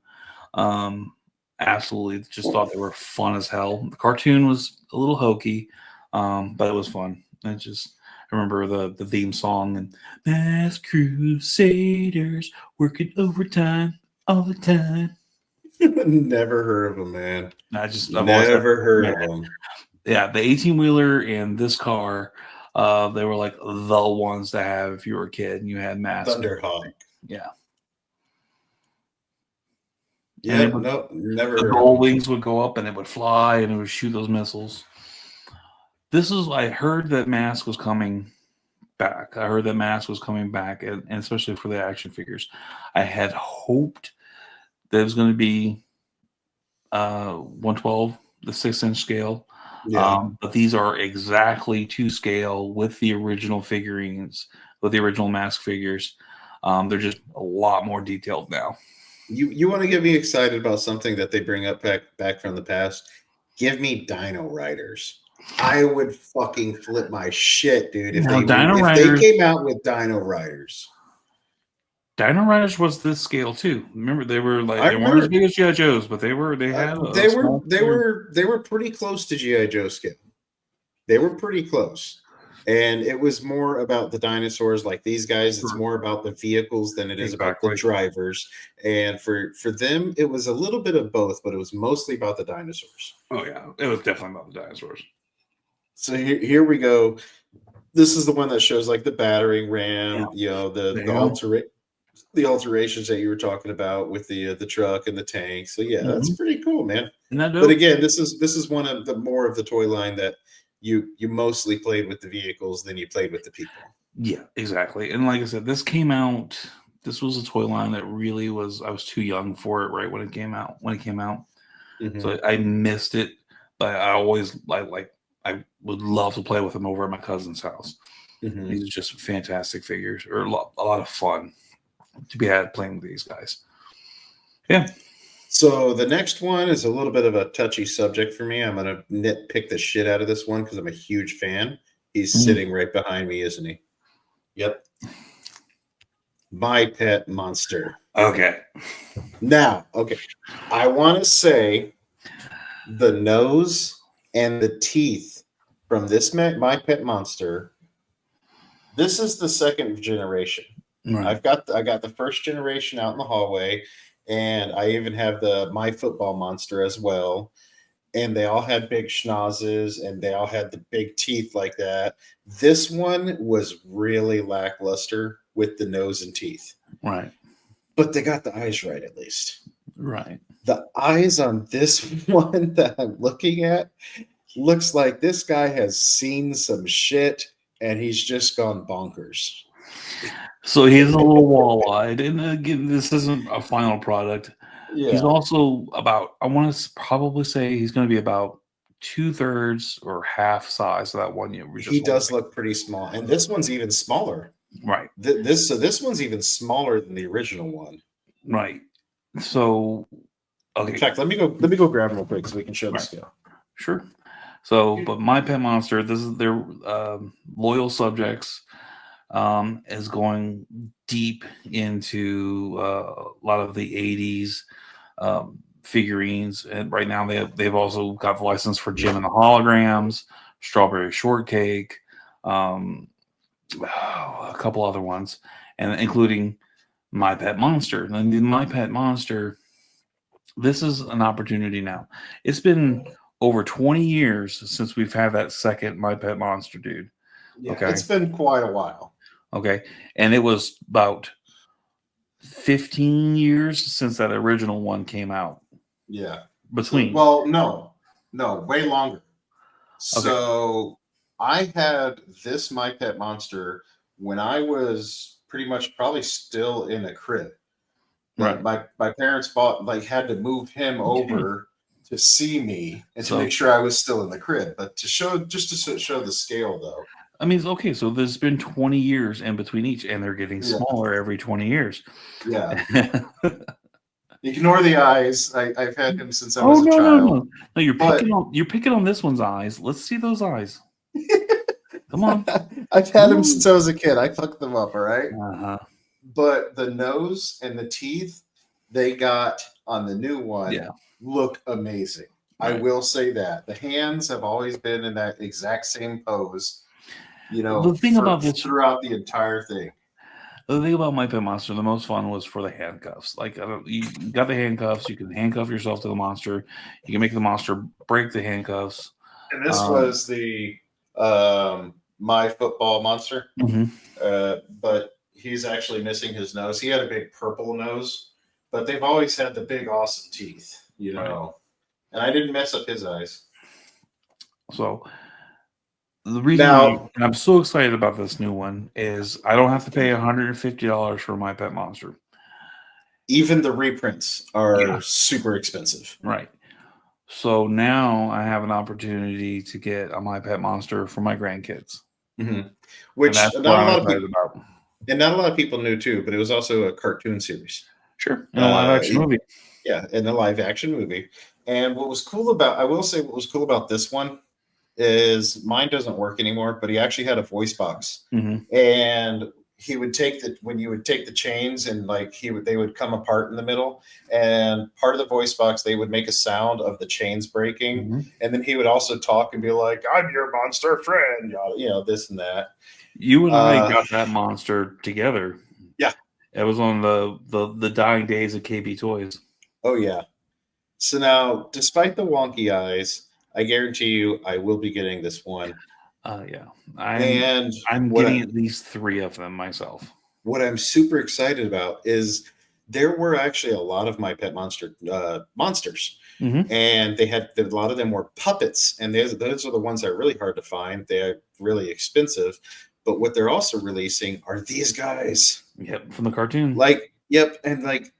S2: Um, Absolutely, just thought they were fun as hell. The cartoon was a little hokey, but it was fun. I remember the theme song and Mass Crusaders working overtime all the time.
S1: Never heard of them, man.
S2: I've always had
S1: Never heard of them.
S2: yeah, the 18 wheeler and this car, they were like the ones to have if you were a kid and you had M.a.s.k.
S1: Thunderhawk.
S2: Yeah, and
S1: Yep. Nope. Never
S2: the
S1: heard of
S2: gull
S1: them.
S2: wings would go up and it would fly and it would shoot those missiles. I heard that M.a.s.k. was coming back. I heard that M.a.s.k. was coming back, and especially for the action figures. I had hoped that it was going to be 112, the 6-inch scale.
S1: Yeah.
S2: But these are exactly to scale with the original figurines, with the original M.a.s.k. figures. They're just a lot more detailed now.
S1: You want to get me excited about something that they bring up back from the past? Give me Dino Riders. I would fucking flip my shit, dude,
S2: Now, Dino
S1: if they
S2: Riders,
S1: came out with Dino Riders.
S2: Dino Riders was this scale too. Remember, they were like
S1: I
S2: they weren't as
S1: remember
S2: big as GI Joes, but they had a
S1: they were
S2: small figure.
S1: they were pretty close to GI Joe scale. They were pretty close. And it was more about the dinosaurs like these guys. It's more about the vehicles than it is about the
S2: Exactly.
S1: drivers. And for them, it was a little bit of both, but it was mostly about the dinosaurs.
S2: Oh yeah, it was definitely about the dinosaurs.
S1: So here we go. This is the one that shows like the battering ram,
S2: Yeah. There you go.
S1: the alterations that you were talking about with the truck and the tank. So yeah, that's
S2: Mhm.
S1: pretty cool, man.
S2: Isn't that
S1: But
S2: dope?
S1: again, this is one of the more of the toy line that you mostly played with the vehicles than you played with the people.
S2: Yeah, exactly. And like I said, this came out. This was a toy line that really was. I was too young for it right when it came out.
S1: Hmm.
S2: So I missed it. But I always like. I would love to play with them over at my cousin's house.
S1: Hmm.
S2: These are just fantastic figures, or a lot of fun to be had playing with these guys. Yeah.
S1: So the next one is a little bit of a touchy subject for me. I'm gonna nitpick the shit out of this one because I'm a huge fan. He's
S2: Mhm.
S1: sitting right behind me, isn't he? Yep. My pet monster.
S2: Okay.
S1: Now, okay. I want to say the nose and the teeth from this my pet monster. This is the second generation.
S2: Right.
S1: I got the first generation out in the hallway, and I even have the my football monster as well. And they all had big schnozzes and they all had the big teeth like that. This one was really lackluster with the nose and teeth,
S2: Right.
S1: but they got the eyes right at least.
S2: Right.
S1: The eyes on this one that I'm looking at looks like this guy has seen some shit and he's just gone bonkers.
S2: So he's a little wall-eyed, and again, this isn't a final product. He's
S1: Yeah,
S2: also about, I want to probably say he's going to be about 2/3 or half size of that one you were
S1: he
S2: just
S1: does
S2: holding.
S1: look pretty small, and this one's even smaller.
S2: Right,
S1: This one's even smaller than the original one.
S2: right. So,
S1: In
S2: okay,
S1: fact, let me go grab him real quick so we can show the
S2: right,
S1: scale.
S2: sure. So, but my pet monster, this is their loyal subjects, is going deep into a lot of the 80s figurines, and right now they've also got the license for Jim and the Holograms, Strawberry Shortcake, um, a couple other ones, and including My Pet Monster. And the My Pet Monster, this is an opportunity now. It's been over 20 years since we've had that second My Pet Monster dude.
S1: Yeah,
S2: Okay.
S1: it's been quite a while.
S2: Okay. And it was about 15 years since that original one came out.
S1: Yeah.
S2: Between.
S1: Well, no, way longer.
S2: Okay.
S1: So I had this My Pet Monster when I was pretty much probably still in a crib. Like
S2: Right.
S1: my parents bought like had to move him
S2: Okay.
S1: over to see me and to
S2: So,
S1: make sure I was still in the crib. But to show just to show the scale though.
S2: I mean, okay. So there's been 20 years in between each, and they're getting
S1: Yeah,
S2: smaller every 20 years.
S1: yeah. Ignore the eyes. I've had him since I
S2: Oh,
S1: was a
S2: no, no,
S1: child.
S2: no. No,
S1: But
S2: you're picking on this one's eyes. Let's see those eyes. Come on.
S1: I've had
S2: Come
S1: him
S2: on.
S1: since I was a kid. I fucked them up, all right?
S2: Uh-huh.
S1: But the nose and the teeth they got on the new one
S2: Yeah.
S1: look amazing. I
S2: Right.
S1: will say that. The hands have always been in that exact same pose,
S2: The thing
S1: for
S2: about this
S1: throughout the entire thing.
S2: The thing about My Pet Monster, the most fun was for the handcuffs. Like, you got the handcuffs, you can handcuff yourself to the monster. You can make the monster break the handcuffs.
S1: And this
S2: Um,
S1: was the my football monster.
S2: mhm,
S1: But he's actually missing his nose. He had a big purple nose, but they've always had the big awesome teeth.
S2: right.
S1: And I didn't mess up his eyes.
S2: So the reason
S1: Now,
S2: and I'm so excited about this new one is I don't have to pay $150 for My Pet Monster.
S1: even the reprints
S2: Yeah,
S1: are super expensive.
S2: right. So now I have an opportunity to get a My Pet Monster for my grandkids,
S1: Hmm.
S2: and
S1: Which
S2: that's what I'm
S1: not a lot of
S2: excited
S1: people,
S2: about.
S1: and not a lot of people knew too, but it was also a cartoon series.
S2: Sure, in a live action movie.
S1: Yeah, in the live action movie. And what was cool about, I will say, what was cool about this one is mine doesn't work anymore, but he actually had a voice box,
S2: Hmm.
S1: and he would take the when you would take the chains and like they would come apart in the middle, and part of the voice box they would make a sound of the chains breaking,
S2: Hmm.
S1: and then he would also talk and be like, "I'm your monster friend," this and that.
S2: You and I
S1: Uh,
S2: got that monster together.
S1: yeah,
S2: It was on the dying days of KB Toys.
S1: oh yeah. So now, despite the wonky eyes, I guarantee you, I will be getting this one.
S2: Yeah, I'm
S1: And
S2: I'm
S1: what I,
S2: getting at least 3 of them myself.
S1: what I'm super excited about is there were actually a lot of my pet monsters,
S2: Hmm.
S1: and a lot of them were puppets, and those are the ones that are really hard to find. They are really expensive, but what they're also releasing are these guys.
S2: Yep, from the cartoon.
S1: Like, yep, and like,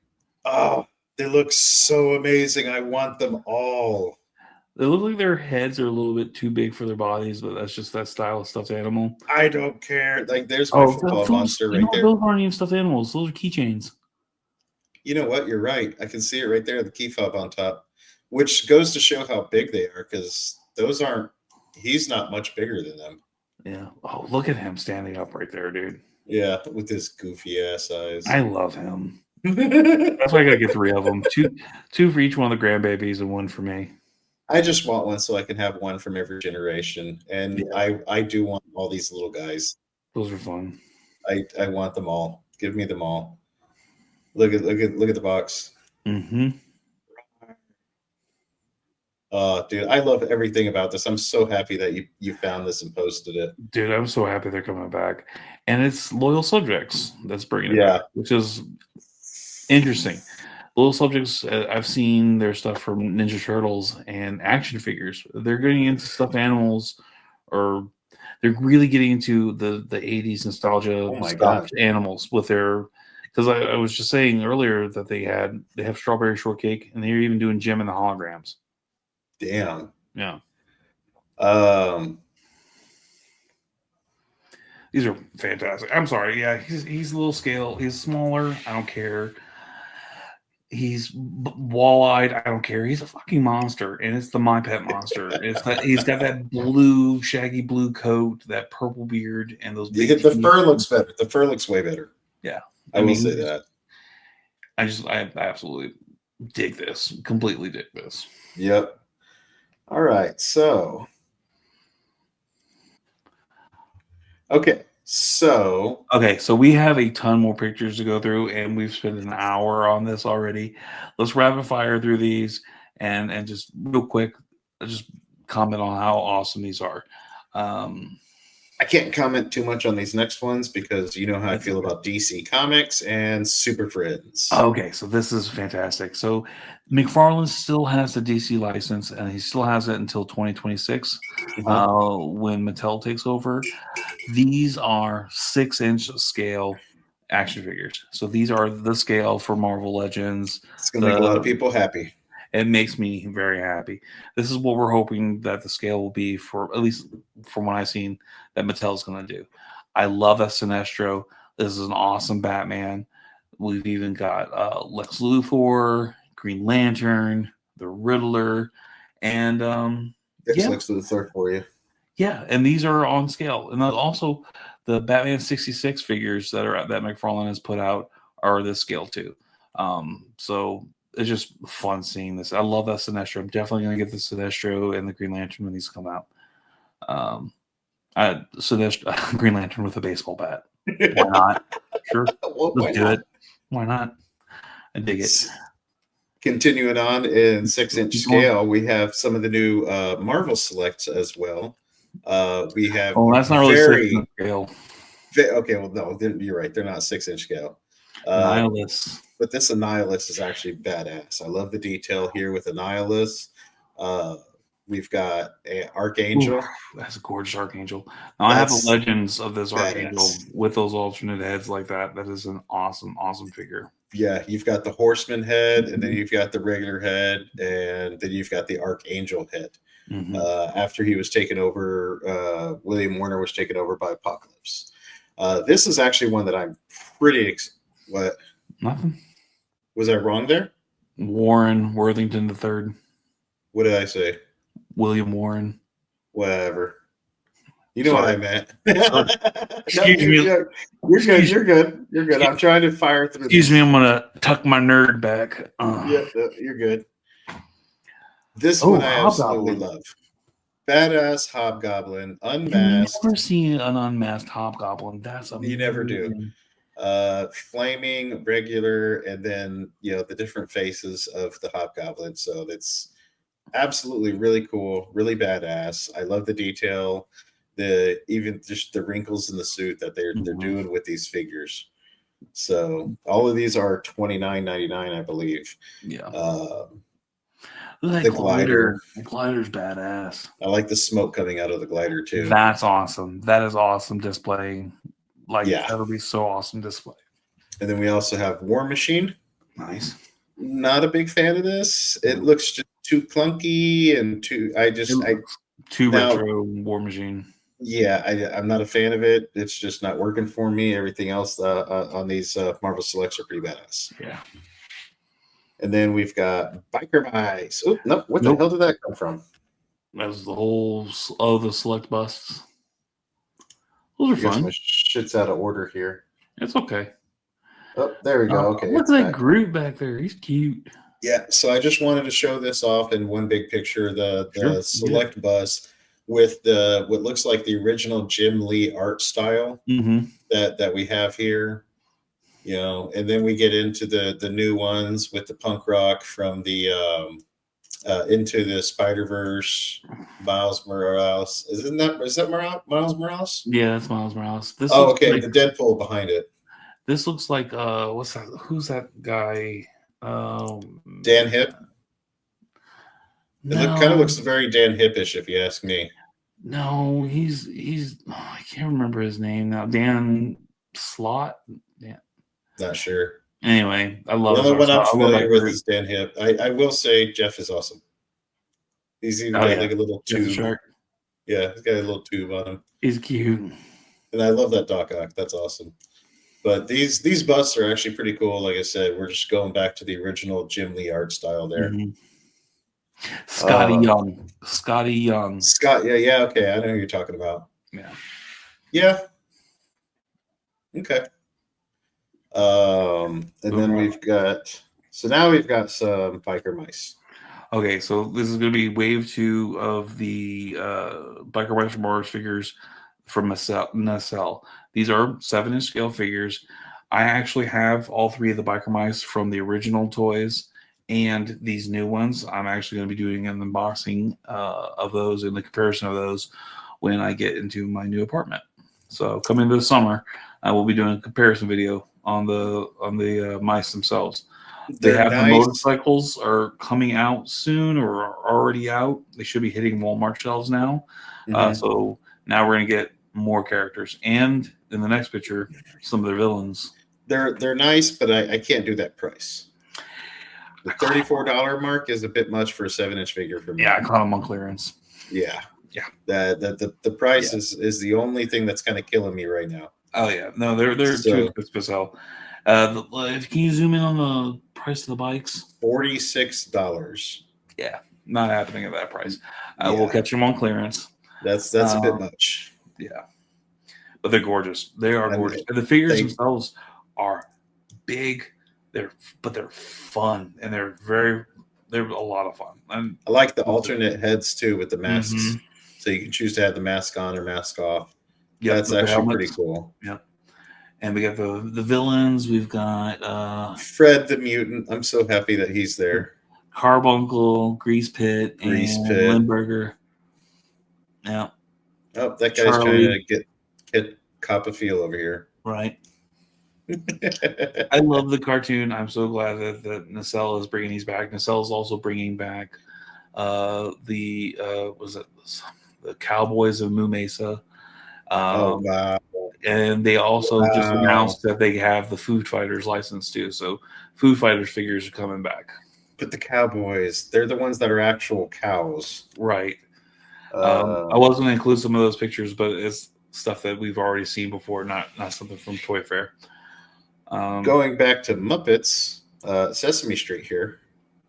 S1: oh, they look so amazing. I want them all.
S2: They look like their heads are a little bit too big for their bodies, but that's just that style of stuffed animal.
S1: I don't care. Like, there's my
S2: Oh,
S1: football
S2: those
S1: monster right there.
S2: those aren't even stuffed animals. Those are keychains.
S1: You know what? You're right. I can see it right there, the key fob on top, which goes to show how big they are because those aren't, he's not much bigger than them.
S2: Yeah. Oh, look at him standing up right there, dude.
S1: Yeah, with his goofy ass eyes.
S2: I love him. That's why I gotta get 3 of them. Two for each one of the grandbabies and 1 for me.
S1: I just want one so I can have one from every generation. And
S2: Yeah,
S1: I do want all these little guys.
S2: those are fun.
S1: I want them all. Give me them all. Look at the box.
S2: Hmm.
S1: Dude, I love everything about this. I'm so happy that you found this and posted it.
S2: Dude, I'm so happy they're coming back. And it's Loyal Subjects that's bringing it back,
S1: Yeah.
S2: which is interesting. Loyal Subjects, I've seen their stuff from Ninja Turtles and action figures. They're getting into stuffed animals, or they're really getting into the 80s nostalgia
S1: Oh my god.
S2: stuffed animals with their. Because I was just saying earlier that they have Strawberry Shortcake, and they're even doing Jim and the Holograms.
S1: Damn.
S2: Yeah.
S1: Um,
S2: These are fantastic. I'm sorry. Yeah, he's a little scale. He's smaller. I don't care. He's wall-eyed. I don't care. He's a fucking monster, and it's the My Pet Monster. It's that he's got that blue, shaggy blue coat, that purple beard, and those big
S1: the
S2: teeth.
S1: fur looks better. The fur looks way better.
S2: Yeah,
S1: I will say that.
S2: I absolutely dig this. Completely dig this.
S1: Yep. All right. So, okay. So,
S2: Okay, so we have a ton more pictures to go through, and we've spent an hour on this already. Let's rapid fire through these, and just real quick. just comment on how awesome these are. Um,
S1: I can't comment too much on these next ones because you know how I
S2: that's
S1: feel
S2: okay.
S1: about DC Comics and Super Friends.
S2: Okay, so this is fantastic. So McFarlane still has the DC license, and he still has it until 2026
S1: Mhm.
S2: when Mattel takes over. These are 6-inch scale action figures. So these are the scale for Marvel Legends.
S1: It's going to make a lot of
S2: The
S1: people happy.
S2: It makes me very happy. This is what we're hoping that the scale will be for, at least from what I've seen, that Mattel's going to do. I love that Sinestro. This is an awesome Batman. We've even got Lex Luthor, Green Lantern, the Riddler, and
S1: It's
S2: yeah,
S1: Lex Luthor for you.
S2: yeah, and these are on scale. And then also the Batman 66 figures that McFarlane has put out are this scale too. So it's just fun seeing this. I love that Sinestro. I'm definitely gonna get the Sinestro and the Green Lantern when these come out. Sinestro, Green Lantern with a baseball bat. Why not? Sure,
S1: Well, why
S2: let's do
S1: not?
S2: it. Why not? I dig it.
S1: Continuing on in
S2: Let's
S1: 6-inch
S2: keep going.
S1: scale, we have some of the new Marvel selects as well. We have
S2: Oh,
S1: a
S2: that's not really six
S1: very,
S2: scale.
S1: okay, well, no, you're right. They're not 6-inch scale. Uh,
S2: Nihilus.
S1: but this Annihilus is actually badass. I love the detail here with Annihilus. Uh, we've got a
S2: Ooh,
S1: Archangel.
S2: that's a gorgeous Archangel. Now I have the
S1: That's
S2: legends of this Archangel
S1: badass.
S2: with those alternate heads like that. That is an awesome, awesome figure.
S1: Yeah, you've got the Horseman head, and then
S2: Mhm.
S1: you've got the regular head, and then you've got the Archangel head.
S2: Mhm.
S1: After he was taken over, William Warner was taken over by Apocalypse. This is actually one that I'm pretty. What
S2: Nothing.
S1: was I wrong there?
S2: Warren Worthington III.
S1: What did I say?
S2: William Warren.
S1: Whatever. You know what
S2: Sorry.
S1: I meant.
S2: Sorry.
S1: No,
S2: Excuse me.
S1: you're good.
S2: Excuse,
S1: You're good. You're good.
S2: excuse,
S1: I'm trying to fire through
S2: excuse me.
S1: this.
S2: I'm gonna tuck my nerd back.
S1: Yeah, you're good. This one
S2: Oh,
S1: I absolutely
S2: Hobgoblin.
S1: love. Badass Hobgoblin,
S2: You
S1: unmasked.
S2: never see an unmasked Hobgoblin. That's
S1: You never do.
S2: amazing.
S1: Flaming, regular, and then the different faces of the Hobgoblin. So that's absolutely really cool, really badass. I love the detail, the even just the wrinkles in the suit that they're
S2: Mhm.
S1: doing with these figures. So all of these are $29.99, I believe.
S2: Yeah.
S1: Um,
S2: That
S1: the
S2: glider.
S1: glider,
S2: The glider's badass.
S1: I like the smoke coming out of the glider too.
S2: That's awesome. That is awesome displaying. Like
S1: Yeah,
S2: that'll be so awesome display.
S1: and then we also have War Machine.
S2: Nice.
S1: Not a big fan of this. It
S2: No.
S1: looks just too clunky and too.
S2: It
S1: I
S2: looks too
S1: now
S2: retro War Machine.
S1: Yeah, I'm not a fan of it. It's just not working for me. Everything else on these Marvel selects are pretty badass.
S2: Yeah.
S1: And then we've got Biker Mice. Oh, nope. What the
S2: Nope.
S1: hell did that come from?
S2: That's the whole the select busts. Those are
S1: I guess my
S2: fun.
S1: shit's out of order here.
S2: It's okay.
S1: Oh, there we go. Okay,
S2: Look
S1: it's
S2: at that
S1: back.
S2: Groot back there. He's cute.
S1: Yeah, so I just wanted to show this off in one big picture.
S2: Sure.
S1: The select bus with the what looks like the original Jim Lee art style
S2: Mm-hmm.
S1: that we have here. And then we get into the new ones with the punk rock from the Into the Spider Verse, Miles Morales. Is that Miles Morales?
S2: Yeah, that's Miles Morales. This
S1: Oh,
S2: looks
S1: okay.
S2: like
S1: The Deadpool behind it.
S2: what's that? Who's that guy?
S1: Dan Hip. It kind of
S2: No,
S1: looks very Dan Hippish, if you ask me.
S2: no, I can't remember his name now. Dan Slot. Yeah.
S1: Not sure.
S2: Anyway, I
S1: The
S2: love his
S1: only
S2: art
S1: one I'm
S2: style. I love
S1: familiar
S2: that
S1: with
S2: Groot.
S1: is Dan Hip. I will say Jeff is awesome. He's even
S2: Oh
S1: got
S2: yeah,
S1: like a little
S2: Jeff the
S1: tube.
S2: Shark.
S1: Yeah, he's got a little tube on him.
S2: He's cute.
S1: And I love that Doc Ock. That's awesome. But these busts are actually pretty cool. Like I said, we're just going back to the original Jim Lee art style there.
S2: Mm-hmm. Scotty
S1: Uh,
S2: Young. Scotty Young.
S1: Scott, yeah, okay. I know who you're talking about.
S2: Yeah.
S1: Yeah, okay. And then now we've got some biker mice.
S2: Okay, so this is going to be wave 2 of the Biker Mice from Mars figures from m.a.s.k. These are 7-inch scale figures. I actually have all 3 of the Biker Mice from the original toys and these new ones. I'm actually going to be doing an unboxing of those and the comparison of those when I get into my new apartment. So coming this summer, I will be doing a comparison video on the mice themselves. They
S1: They're
S2: have the
S1: nice.
S2: motorcycles are coming out soon or are already out. They should be hitting Walmart shelves now.
S1: Mhm.
S2: So now we're going to get more characters, and in the next picture, some of their villains.
S1: They're nice, but I can't do that price. The $34 mark is a bit much for a 7-inch figure for
S2: Yeah,
S1: me.
S2: I caught them on clearance.
S1: Yeah.
S2: Yeah.
S1: The price
S2: Yeah.
S1: is the only thing that's kind of killing me right now.
S2: Oh yeah, no, they're too
S1: So
S2: expensive as hell. Can you zoom in on the price of the bikes?
S1: $46.
S2: Yeah, not happening at that price. We'll
S1: Yeah,
S2: catch them on clearance.
S1: that's a bit
S2: Um,
S1: much.
S2: yeah, but they're gorgeous. They are
S1: And
S2: gorgeous, and the figures
S1: they
S2: themselves are big. They're fun, and they're a lot of fun. And
S1: I like the alternate heads too with the
S2: mm-hmm.
S1: masks. So you can choose to have the mask on or mask off.
S2: Yep,
S1: That's
S2: with the
S1: actually pretty
S2: helmets.
S1: cool.
S2: Yep, and we got the villains. We've got
S1: Fred the mutant. I'm so happy that he's there.
S2: Carbuncle, Grease Pit,
S1: Grease
S2: and
S1: Pit.
S2: Limburger. Yeah,
S1: Oh, that guy's trying
S2: Charlie.
S1: to get cop a feel over here.
S2: Right. I love the cartoon. I'm so glad that Nacelle is bringing these back. Nacelle is also bringing back the was it the Cowboys of m.a.s.k.
S1: Oh
S2: Um,
S1: wow.
S2: and they also just
S1: Wow.
S2: announced that they have the Foo Fighters license too. So Foo Fighters figures are coming back.
S1: But the cowboys, they're the ones that are actual cows.
S2: Right. I
S1: Um,
S2: was going to include some of those pictures, but it's stuff that we've already seen before, not something from Toy Fair.
S1: Going back to Muppets, Sesame Street here.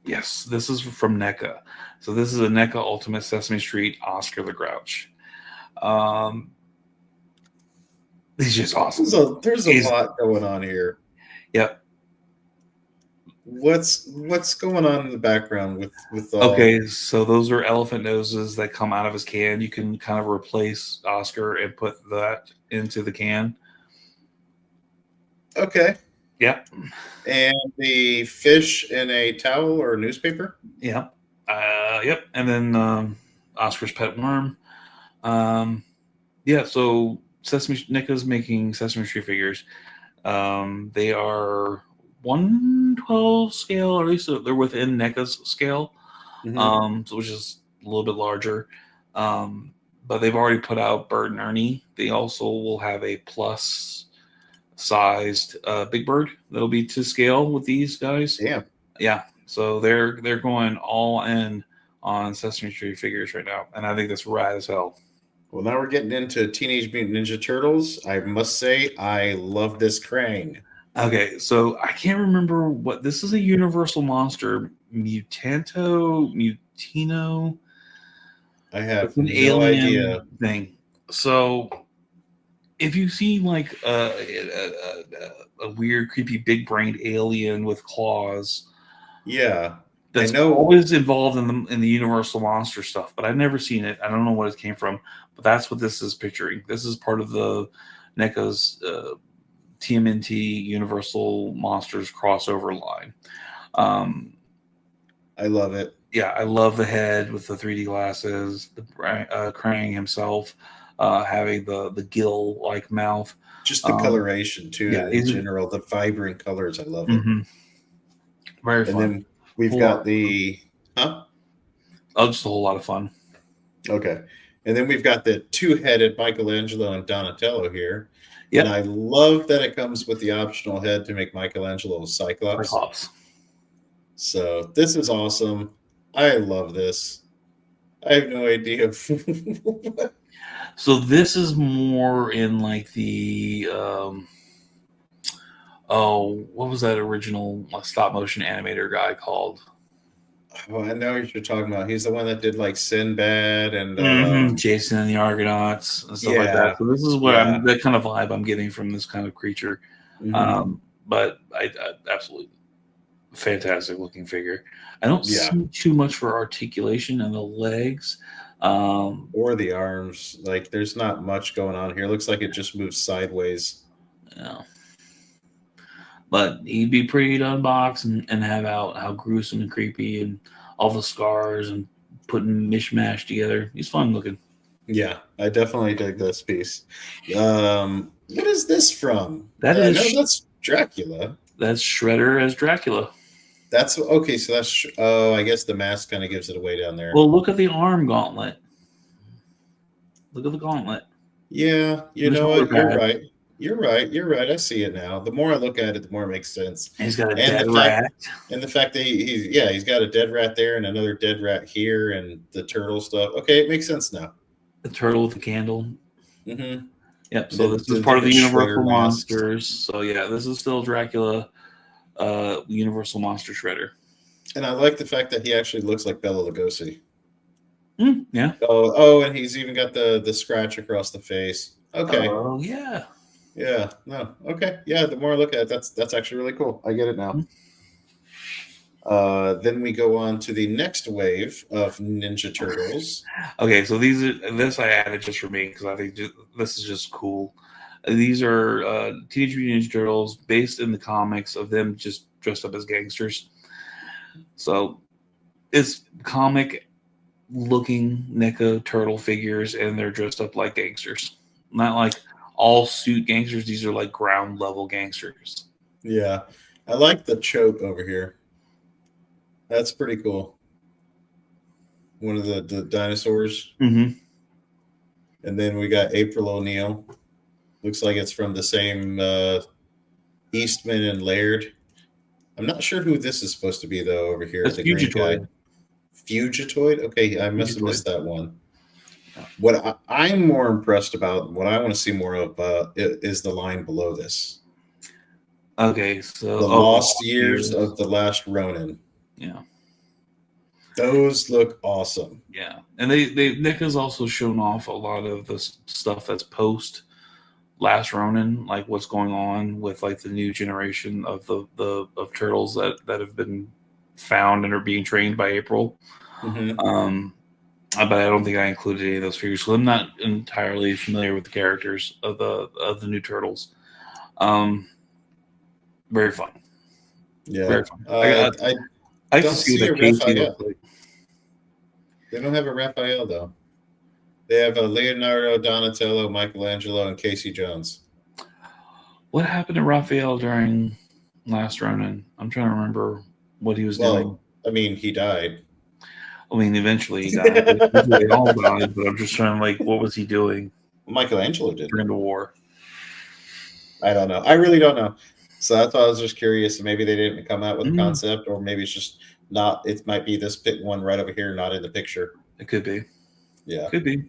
S2: Yes, this is from NECA. So this is a NECA Ultimate Sesame Street Oscar the Grouch. Um, he's just awesome.
S1: There's a lot going on here.
S2: Yep.
S1: What's going on in the background with all?
S2: Okay, so those are elephant noses that come out of his can. You can kind of replace Oscar and put that into the can.
S1: Okay.
S2: Yep.
S1: And the fish in a towel or a newspaper.
S2: Yep. Yep. And then Oscar's pet worm. Yeah. So NECA's making Sesame Street figures. They are 1/12 scale, or at least they're within NECA's scale,
S1: Mm-hmm.
S2: so which is a little bit larger. But they've already put out Bert and Ernie. They also will have a plus sized Big Bird that'll be to scale with these guys.
S1: Damn.
S2: Yeah, so they're going all in on Sesame Street figures right now, and I think that's rad as hell.
S1: Well, now we're getting into Teenage Mutant Ninja Turtles. I must say, I love this Krang.
S2: Okay, so I can't remember what this is. A Universal monster, Mutino.
S1: I have
S2: It's an
S1: no
S2: alien
S1: idea.
S2: thing. So if you see like a weird, creepy, big-brained alien with claws,
S1: Yeah, I
S2: that's
S1: know.
S2: always involved in the Universal monster stuff, but I've never seen it. I don't know what it came from, but that's what this is picturing. This is part of the NECA's TMNT Universal Monsters crossover line. Um,
S1: I love it.
S2: yeah, I love the head with the 3D glasses, the Krang himself having the gill like mouth.
S1: Just the coloration too,
S2: Yeah,
S1: in general, the vibrant colors. I love it.
S2: Very
S1: And
S2: fun.
S1: then we've
S2: Whole lot.
S1: got the huh?
S2: Oh, just a whole lot of fun.
S1: Okay. And then we've got the two-headed Michelangelo and Donatello here. And
S2: Yep.
S1: I love that it comes with the optional head to make Michelangelo a Cyclops.
S2: Cyclops.
S1: So this is awesome. I love this. I have no idea.
S2: So this is more in like the what was that original stop motion animator guy called?
S1: Oh, I know what you're talking about. He's the one that did like Sinbad and
S2: Jason and the Argonauts and stuff like that.
S1: yeah,
S2: So this is what
S1: yeah.
S2: the kind of vibe I'm getting from this kind of creature.
S1: Mm-hmm.
S2: But I absolutely fantastic looking figure. I don't
S1: Yeah.
S2: see too much for articulation in the legs.
S1: Or the arms. Like there's not much going on here. Looks like it just moves sideways.
S2: Yeah. but he'd be pretty to unbox and have out how gruesome and creepy and all the scars and putting mishmash together. He's fun looking.
S1: Yeah, I definitely dig this piece. What is this from?
S2: That
S1: No,
S2: is
S1: that's Dracula.
S2: that's Shredder as Dracula.
S1: That's okay. So that's oh, I guess the mask kind of gives it away down there.
S2: Well, look at the arm gauntlet. Look at the gauntlet.
S1: Yeah, you
S2: The
S1: know
S2: shoulder
S1: what? You're
S2: pad.
S1: right. You're right. You're right. I see it now. The more I look at it, the more it makes sense.
S2: And he's got a
S1: And
S2: dead
S1: the fact
S2: rat.
S1: and the fact that he's got a dead rat there and another dead rat here and the turtle stuff. Okay, it makes sense now.
S2: The turtle with the candle.
S1: Mm-hmm.
S2: Yep. So this is
S1: The
S2: part of the
S1: Shredder
S2: Universal
S1: masks.
S2: Monsters. So yeah, this is still Dracula, Universal Monster Shredder.
S1: And I like the fact that he actually looks like Bela Lugosi.
S2: Yeah.
S1: Oh, and he's even got the scratch across the face. Okay.
S2: Oh yeah.
S1: Yeah. No. Okay. Yeah. The more I look at it, that's actually really cool. I get it now. Then we go on to the next wave of Ninja Turtles.
S2: Okay, so this I added just for me because I think this is just cool. These are Teenage Mutant Ninja Turtles based in the comics of them just dressed up as gangsters. So it's comic looking NECA turtle figures, and they're dressed up like gangsters. Not like all suit gangsters. These are like ground level gangsters.
S1: Yeah. I like the choke over here. That's pretty cool. One of the dinosaurs.
S2: Mm-hmm.
S1: And then we got April O'Neil. Looks like it's from the same Eastman and Laird. I'm not sure who this is supposed to be though. Over here,
S2: That's
S1: the green guy,
S2: Fugitoid.
S1: Fugitoid. Okay, I must have
S2: Fugitoid.
S1: missed that one. What I'm more impressed about, what I want to see more of, is the line below this:
S2: Okay, so
S1: the lost years of the last Ronin.
S2: Yeah.
S1: Those look awesome.
S2: Yeah, and Nick has also shown off a lot of the stuff that's post Last Ronin, like what's going on with like the new generation of the of turtles that have been found and are being trained by April.
S1: Mm-hmm.
S2: But I don't think I included any of those figures, so I'm not entirely familiar with the characters of the new turtles. Very fun.
S1: Yeah,
S2: Very fun.
S1: I
S2: I like to
S1: don't
S2: see
S1: see
S2: what
S1: a
S2: that Casey
S1: Raphael.
S2: looks like.
S1: They don't have a Raphael though. They have a Leonardo, Donatello, Michelangelo, and Casey Jones.
S2: What happened to Raphael during Last Ronin? I'm trying to remember what he was doing.
S1: Well, I mean, he died.
S2: I mean, eventually he died. Eventually they all died, but I'm just trying to like, what was he doing
S1: Michelangelo
S2: during
S1: didn't.
S2: the war?
S1: I don't know. I really don't know. So that's why I was just curious. Maybe they didn't come out with a
S2: Mm,
S1: concept, or maybe it's just not. It might be this one right over here, not in the picture.
S2: it could be.
S1: Yeah.
S2: Could be.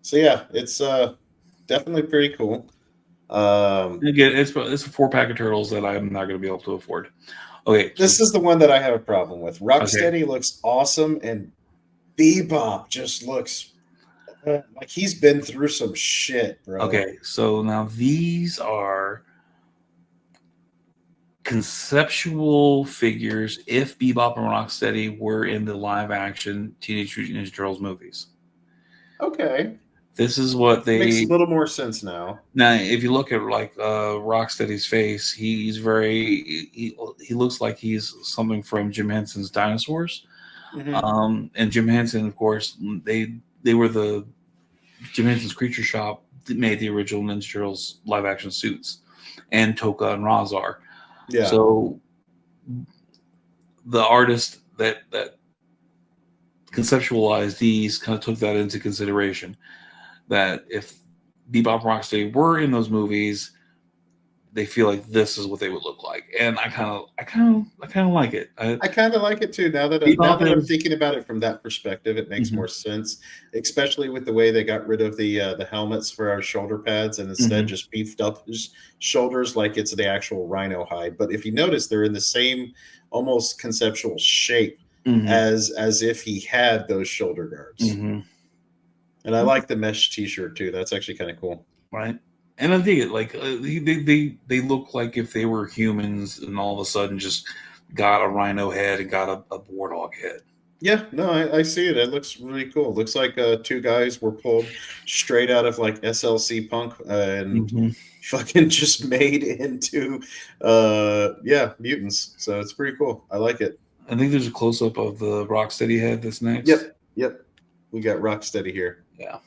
S1: So yeah, it's definitely pretty cool.
S2: Again, it's a 4-pack of turtles that I'm not going to be able to afford. Okay.
S1: This is the one that I have a problem with.
S2: Okay.
S1: Rocksteady looks awesome, and Bebop just looks like he's been through some shit, bro.
S2: Okay. So now these are conceptual figures if Bebop and Rocksteady were in the live action Teenage Mutant Ninja Turtles movies.
S1: Okay.
S2: This is what they
S1: Makes a little more sense now.
S2: Now, if you look at like Rocksteady's face, he's very he looks like he's something from Jim Henson's Dinosaurs.
S1: Mm-hmm.
S2: And Jim Henson, of course, they were the Jim Henson's Creature Shop that made the original Ninja Turtles live action suits, and Toka and Razar.
S1: Yeah.
S2: So the artist that conceptualized these kind of took that into consideration. That if Bebop and Rocksteady were in those movies, they feel like this is what they would look like, and I kind of like it.
S1: I kind of like it too. Now that I'm thinking about it from that perspective, it makes more sense, especially with the way they got rid of the helmets for our shoulder pads and instead just beefed up his shoulders like it's the actual rhino hide. But if you notice, they're in the same almost conceptual shape as if he had those shoulder guards. And I like the mesh T-shirt too. That's actually kind of cool,
S2: right? And I think it like they look like if they were humans and all of a sudden just got a rhino head and got a war dog head.
S1: Yeah, no, I see it. It looks really cool. It looks like two guys were pulled straight out of like SLC Punk, and fucking just made into mutants. So it's pretty cool. I like it.
S2: I think there's a close up of the Rocksteady head that's next.
S1: Yep. We got Rocksteady here.
S2: Yeah.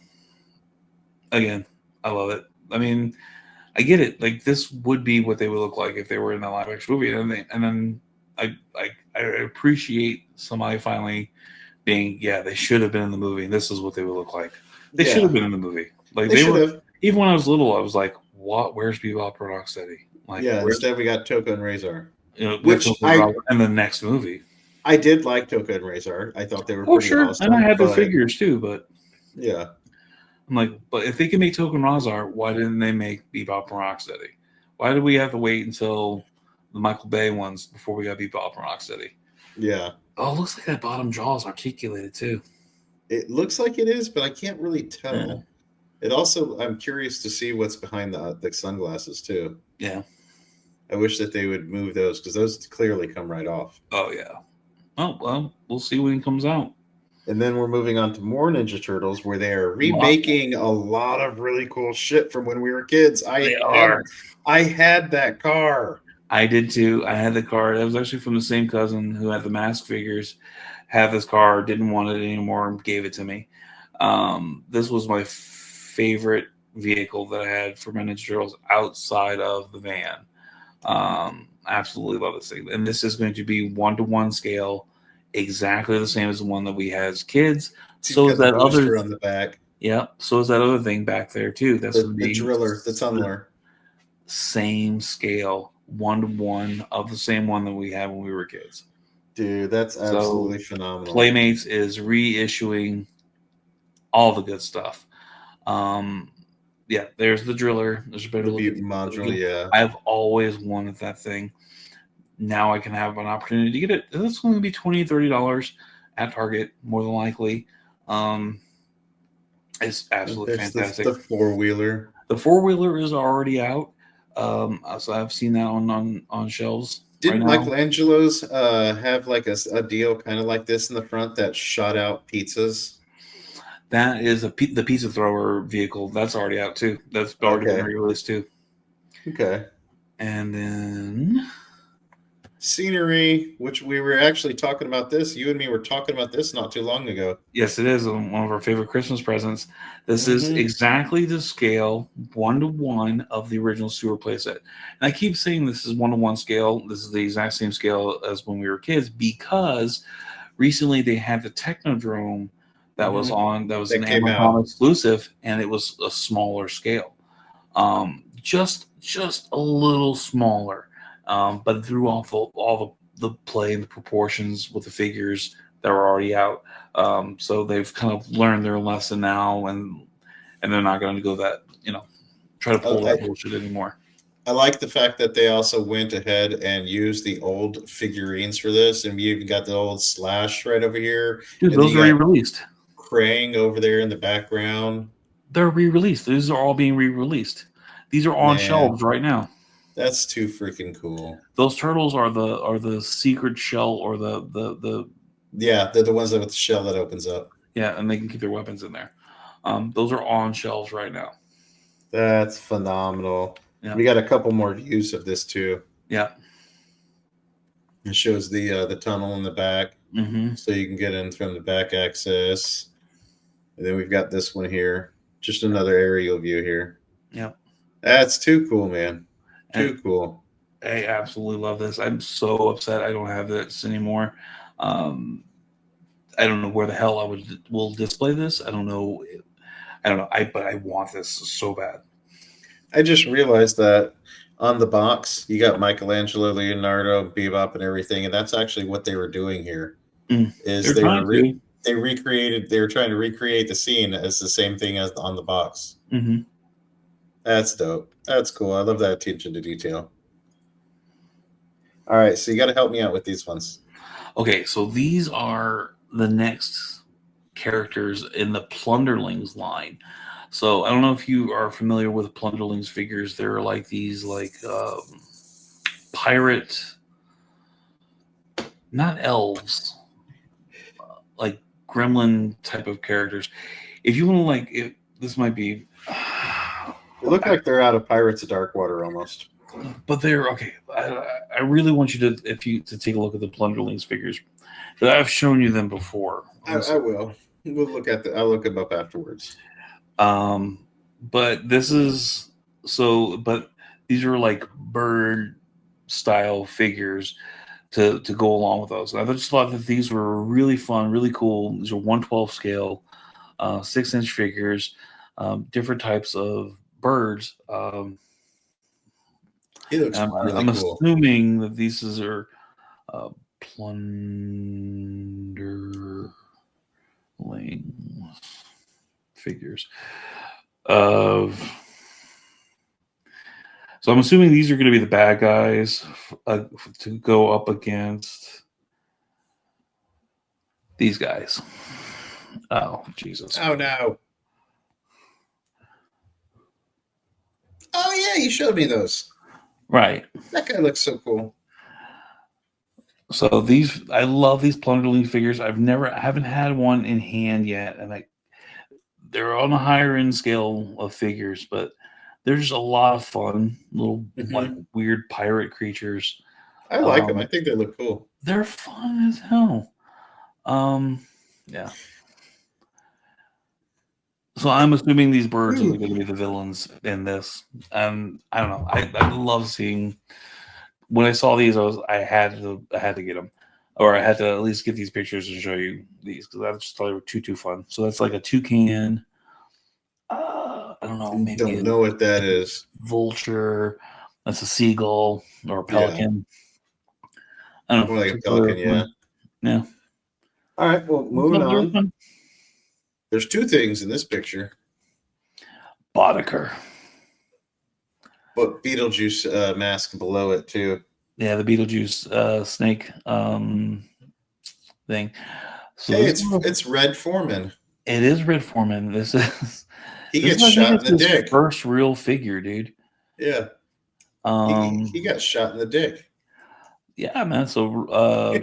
S2: Again, I love it. I mean, I get it. Like this would be what they would look like if they were in the live action movie, and then I appreciate somebody finally being, yeah, they should have been in the movie. This is what they would look like. They should have been in the movie. Like
S1: They
S2: they
S1: should
S2: were.
S1: have.
S2: Even when I was little, I was like, "What? Where's Bebop and Rocksteady?" Like,
S1: Yeah,
S2: where's,
S1: instead we got Toka and Razor.
S2: you know, with
S1: Which I
S2: in the next movie.
S1: I did like Toka and Razor. I thought they were
S2: Oh,
S1: pretty
S2: sure, and I
S1: awesome.
S2: had the
S1: But
S2: figures too, but
S1: yeah.
S2: I'm like, but if they can make Token Razar, why didn't they make Bebop and Rocksteady? Why did we have to wait until the Michael Bay ones before we got Bebop and Rocksteady?
S1: Yeah.
S2: Oh, it looks like that bottom jaw is articulated too.
S1: It looks like it is, but I can't really tell.
S2: Yeah.
S1: It also, I'm curious to see what's behind the sunglasses too.
S2: Yeah.
S1: I wish that they would move those because those clearly come right off.
S2: Oh yeah. Oh well, we'll see when it comes out.
S1: And then we're moving on to more Ninja Turtles, where they are remaking a lot of really cool shit from when we were kids. I had that car.
S2: I did too. I had the car. That was actually from the same cousin who had the M.a.s.k figures. Had this car, didn't want it anymore, and gave it to me. This was my favorite vehicle that I had for my Ninja Turtles outside of the van. Absolutely love this thing. And this is going to be 1-to-1 scale, exactly the same as the one that we had as kids. So is that other
S1: on the back.
S2: Yeah. So is that other thing back there too. That's
S1: the driller, the tunneler.
S2: Same scale, 1-to-1 of the same one that we had when we were kids.
S1: Dude, that's absolutely phenomenal.
S2: Playmates is reissuing all the good stuff. Yeah, there's the driller. There's a better look at the
S1: module. Yeah,
S2: I've always wanted that thing. Now I can have an opportunity to get it. It's going to be $20, $30 at Target, more than likely. It's absolutely fantastic.
S1: The four-wheeler.
S2: The four-wheeler is already out. So I've seen that on shelves.
S1: Didn't Michelangelo's have like a deal kind of like this in the front that shot out pizzas?
S2: That is the pizza thrower vehicle. That's already out too. That's already been re-released too.
S1: Okay.
S2: And then
S1: scenery, which we were actually talking about this. You and me were talking about this not too long ago.
S2: Yes, it is one of our favorite Christmas presents. This is exactly the scale 1-to-1 of the original sewer playset. And I keep saying this is 1-to-1 scale. This is the exact same scale as when we were kids because recently they had the Technodrome that was an Amazon exclusive, and it was a smaller scale, just a little smaller, but threw off all the play and the proportions with the figures that were already out. So they've kind of learned their lesson now, and they're not going to go that try to pull that bullshit anymore.
S1: I like the fact that they also went ahead and used the old figurines for this, and we even got the old Slash right over here.
S2: Dude, those are re-released.
S1: Krang over there in the background.
S2: They're re-released. These are all being re-released. These are on shelves right now.
S1: That's too freaking cool.
S2: Those turtles are the secret shell or the
S1: yeah, they're the ones that with the shell that opens up.
S2: Yeah, and they can keep their weapons in there. Those are on shelves right now.
S1: That's phenomenal. Yeah. We got a couple more views of this too.
S2: Yeah.
S1: It shows the tunnel in the back, so you can get in from the back access. And then we've got this one here, just another aerial view here.
S2: Yeah,
S1: that's too cool, man. Too cool.
S2: I absolutely love this. I'm so upset I don't have this anymore. I don't know where the hell I will display this. I don't know. But I want this so bad.
S1: I just realized that on the box you got Michelangelo, Leonardo, Bebop, and everything, and that's actually what they were doing here. Is they were trying to recreate the scene as the same thing as on the box. That's dope. That's cool. I love that attention to detail. All right, so you got to help me out with these ones.
S2: Okay, so these are the next characters in the Plunderlings line. So I don't know if you are familiar with Plunderlings figures. They're like these pirate, not elves, like gremlin type of characters. If you want to this might be
S1: They look like they're out of Pirates of Dark Water almost.
S2: But they're okay. I really want you to, if you to take a look at the Plunderlings figures. I've shown you them before.
S1: I will. We'll look at I'll look them up afterwards.
S2: But this is but these are like bird style figures to go along with those. And I just thought that these were really fun, really cool. These are 1/12 scale, 6-inch figures, different types of birds.
S1: He looks really
S2: I'm
S1: cool.
S2: assuming that these are plunderlings figures of. So I'm assuming these are going to be the bad guys to go up against these guys. Oh, Jesus.
S1: Oh, no. Oh, yeah, you showed me those.
S2: Right.
S1: That guy looks so cool.
S2: So I love these Plunderling figures. I haven't had one in hand yet, and they're on a higher end scale of figures, but they're just a lot of fun. Little like weird pirate creatures.
S1: I like them. I think they look cool.
S2: They're fun as hell. Yeah. So I'm assuming these birds are going to be the villains in this. I don't know. I love seeing. When I saw these, I had to get them, or I had to at least get these pictures and show you these because I just thought they were too fun. So that's like a toucan. I don't know. Maybe
S1: don't know what that is.
S2: Vulture. That's a seagull or a pelican.
S1: Yeah. I don't know. More like a pelican, yeah.
S2: Yeah.
S1: All right. Well, moving on. There's two things in this picture.
S2: Boddicker.
S1: But Beetlejuice mask below it too.
S2: Yeah, the Beetlejuice snake thing. So
S1: hey, it's Red Foreman.
S2: It is Red Foreman. This is
S1: he gets shot in the dick.
S2: First real figure, dude.
S1: Yeah. He got shot in the dick.
S2: Yeah, man. So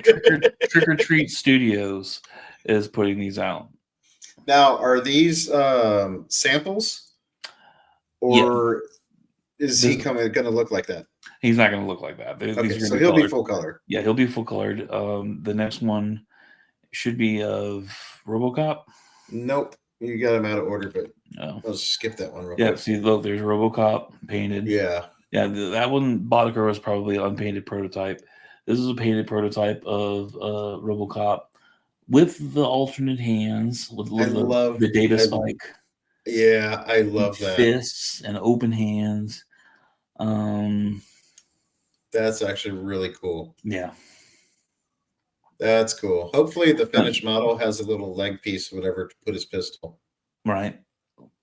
S2: Trick or Treat Studios is putting these out.
S1: Now, are these samples, or is he going to look like that?
S2: He's not going to look like that.
S1: Okay, so he'll be full color.
S2: Yeah, he'll be full colored. The next one should be of RoboCop.
S1: Nope, you got him out of order, but I'll just skip that one real quick.
S2: See, look, there's RoboCop painted.
S1: Yeah.
S2: That one, Boddicker, was probably an unpainted prototype. This is a painted prototype of RoboCop with the alternate hands, with the data spike.
S1: Yeah, I love that.
S2: Fists and open hands.
S1: That's actually really cool.
S2: Yeah.
S1: That's cool. Hopefully the finished model has a little leg piece, whatever, to put his pistol.
S2: Right.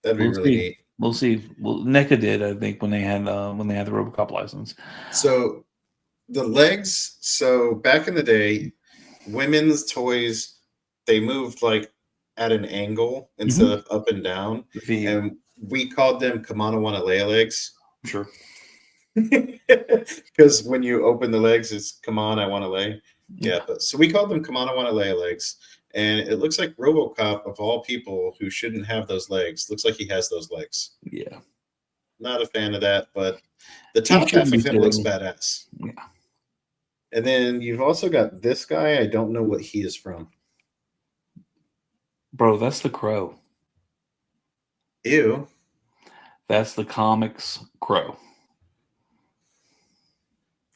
S1: That'd be really neat.
S2: We'll see. Well, NECA did, I think, when they had the RoboCop license.
S1: So the legs. So back in the day, women's toys, they moved like at an angle instead of up and down, and we called them Kamanawanalea legs.
S2: Sure.
S1: Because when you open the legs, it's "Come on, I want to lay." Yeah, so we called them Kamanawanalea legs, and it looks like RoboCop, of all people who shouldn't have those legs, looks like he has those legs.
S2: Yeah.
S1: Not a fan of that, but the top half of him looks badass.
S2: Yeah.
S1: And then you've also got this guy. I don't know what he is from.
S2: Bro, that's the Crow.
S1: Ew.
S2: That's the comics Crow.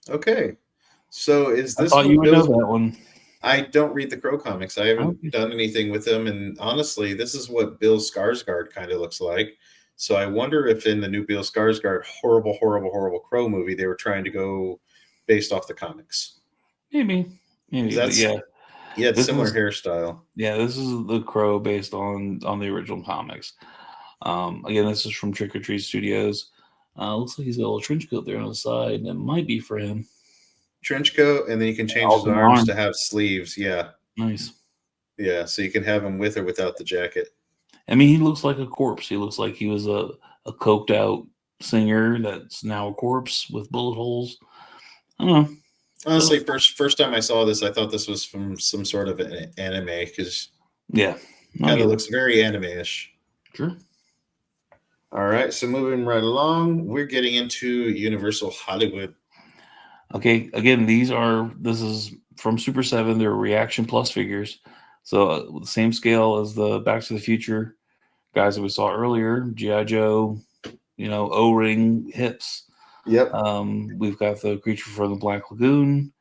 S1: Okay. So is this?
S2: I thought you would know that one.
S1: I don't read the Crow comics. I haven't done anything with them, and honestly, this is what Bill Skarsgård kind of looks like. So I wonder if in the new Bill Skarsgård horrible Crow movie, they were trying to go based off the comics.
S2: Maybe. Yeah.
S1: He had similar hairstyle.
S2: Yeah, this is the Crow based on the original comics. Again, this is from Trick or Treat Studios. Looks like he's got a little trench coat there on the side, and it might be for him.
S1: Trench coat, and then you can change his arms to have sleeves. Yeah.
S2: Nice.
S1: Yeah, so you can have him with or without the jacket.
S2: I mean, he looks like a corpse. He looks like he was a coked out singer that's now a corpse with bullet holes. I don't know.
S1: Honestly, first time I saw this, I thought this was from some sort of an anime because
S2: kind
S1: of looks very anime-ish.
S2: Sure.
S1: All right, so moving right along, we're getting into Universal Hollywood.
S2: Okay, again, this is from Super 7. They're Reaction Plus figures. So the same scale as the Back to the Future guys that we saw earlier, G.I. Joe, O-ring hips.
S1: Yep.
S2: We've got the creature from the Black Lagoon,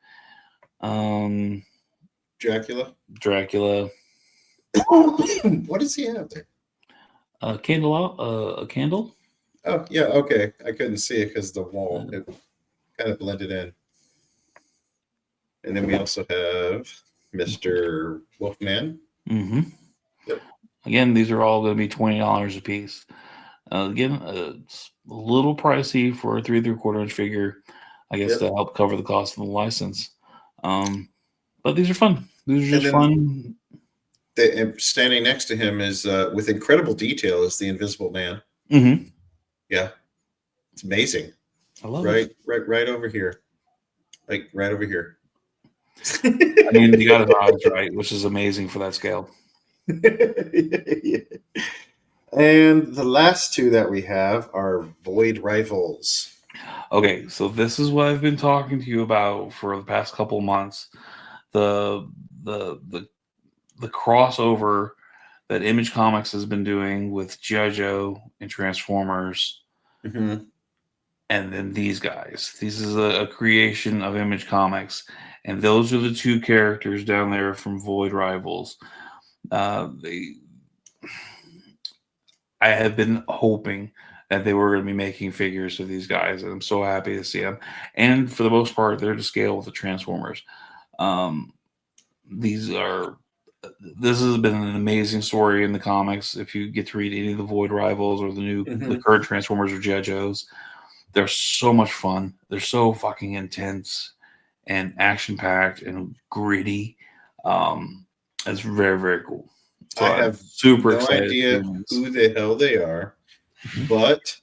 S1: Dracula.
S2: Dracula,
S1: What does he have there?
S2: a candle.
S1: Oh, yeah, okay. I couldn't see it because the wall,
S2: Uh,
S1: it kind of blended in. And then we also have Mr. Wolfman.
S2: Mm-hmm.
S1: Yep.
S2: Again, these are all going to be $20 a piece. Again, it's a little pricey for a 3 3/4 inch figure, I guess,
S1: Yep.
S2: to help cover the cost of the license. But these are fun. These are
S1: And
S2: just
S1: then
S2: fun.
S1: standing next to him is, with incredible detail, is the Invisible Man.
S2: Mm-hmm.
S1: Yeah, it's amazing.
S2: I love it.
S1: Right over here, like right over here.
S2: I mean, you got his eyes right, which is amazing for that scale.
S1: Yeah. And the last two that we have are Void Rivals.
S2: Okay, so this is what I've been talking to you about for the past couple months. The the the the crossover that Image Comics has been doing with G.I. Joe and Transformers,
S1: Mm-hmm.
S2: and then these guys. This is a creation of Image Comics, and those are the two characters down there from Void Rivals. They, I have been hoping that they were going to be making figures of these guys, and I'm so happy to see them. And for the most part, they're to scale with the Transformers. Um, these are this has been an amazing story in the comics. If you get to read any of the Void Rivals or the
S1: Mm-hmm.
S2: current Transformers or G.I. Joes, they're so much fun. They're so fucking intense and action packed and gritty. It's very, very cool. So
S1: I
S2: I'm
S1: have
S2: super
S1: no
S2: excited to
S1: idea
S2: do this.
S1: who the hell they are,
S2: Mhm.
S1: but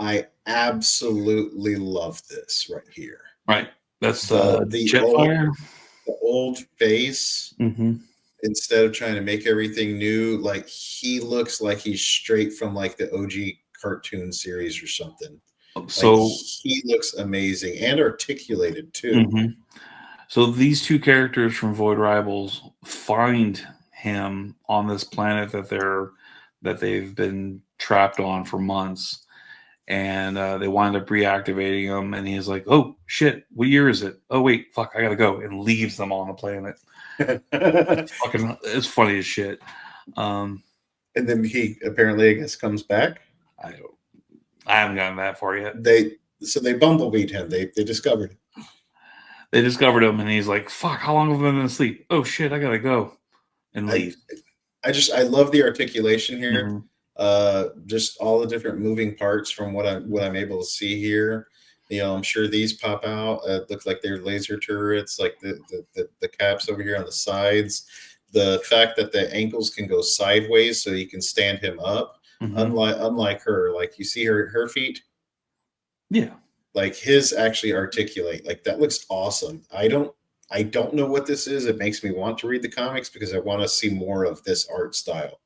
S1: I absolutely love this right here.
S2: Right. That's
S1: The
S2: Jetfire.
S1: old face,
S2: Mm-hmm.
S1: instead of trying to make everything new, like he looks like he's straight from like the OG cartoon series or something. Like
S2: So,
S1: he looks amazing and articulated too.
S2: mhm. So these two characters from Void Rivals find him on this planet that they've been trapped on for months, and they wind up reactivating him. And he's like, "Oh shit, what year is it? Oh wait, fuck, I gotta go," and leaves them on the planet. Fucking, it's funny as shit. Um,
S1: And then he apparently, I guess, comes back.
S2: I I haven't gotten that far yet.
S1: They bumblebeat him. They discovered him.
S2: They discovered him, and he's like, "Fuck, how long have I been asleep? Oh shit, I gotta go," and
S1: I
S2: leave.
S1: I love the articulation here.
S2: Mm-hmm.
S1: Just all the different moving parts from what I'm able to see here. I'm sure these pop out. Look like they're laser turrets, like the caps over here on the sides. The fact that the ankles can go sideways, so you can stand him up.
S2: Mm-hmm.
S1: Unlike her, like you see her feet,
S2: Yeah.
S1: like his actually articulate. Like that looks awesome. I don't know what this is. It makes me want to read the comics because I want to see more of this art style.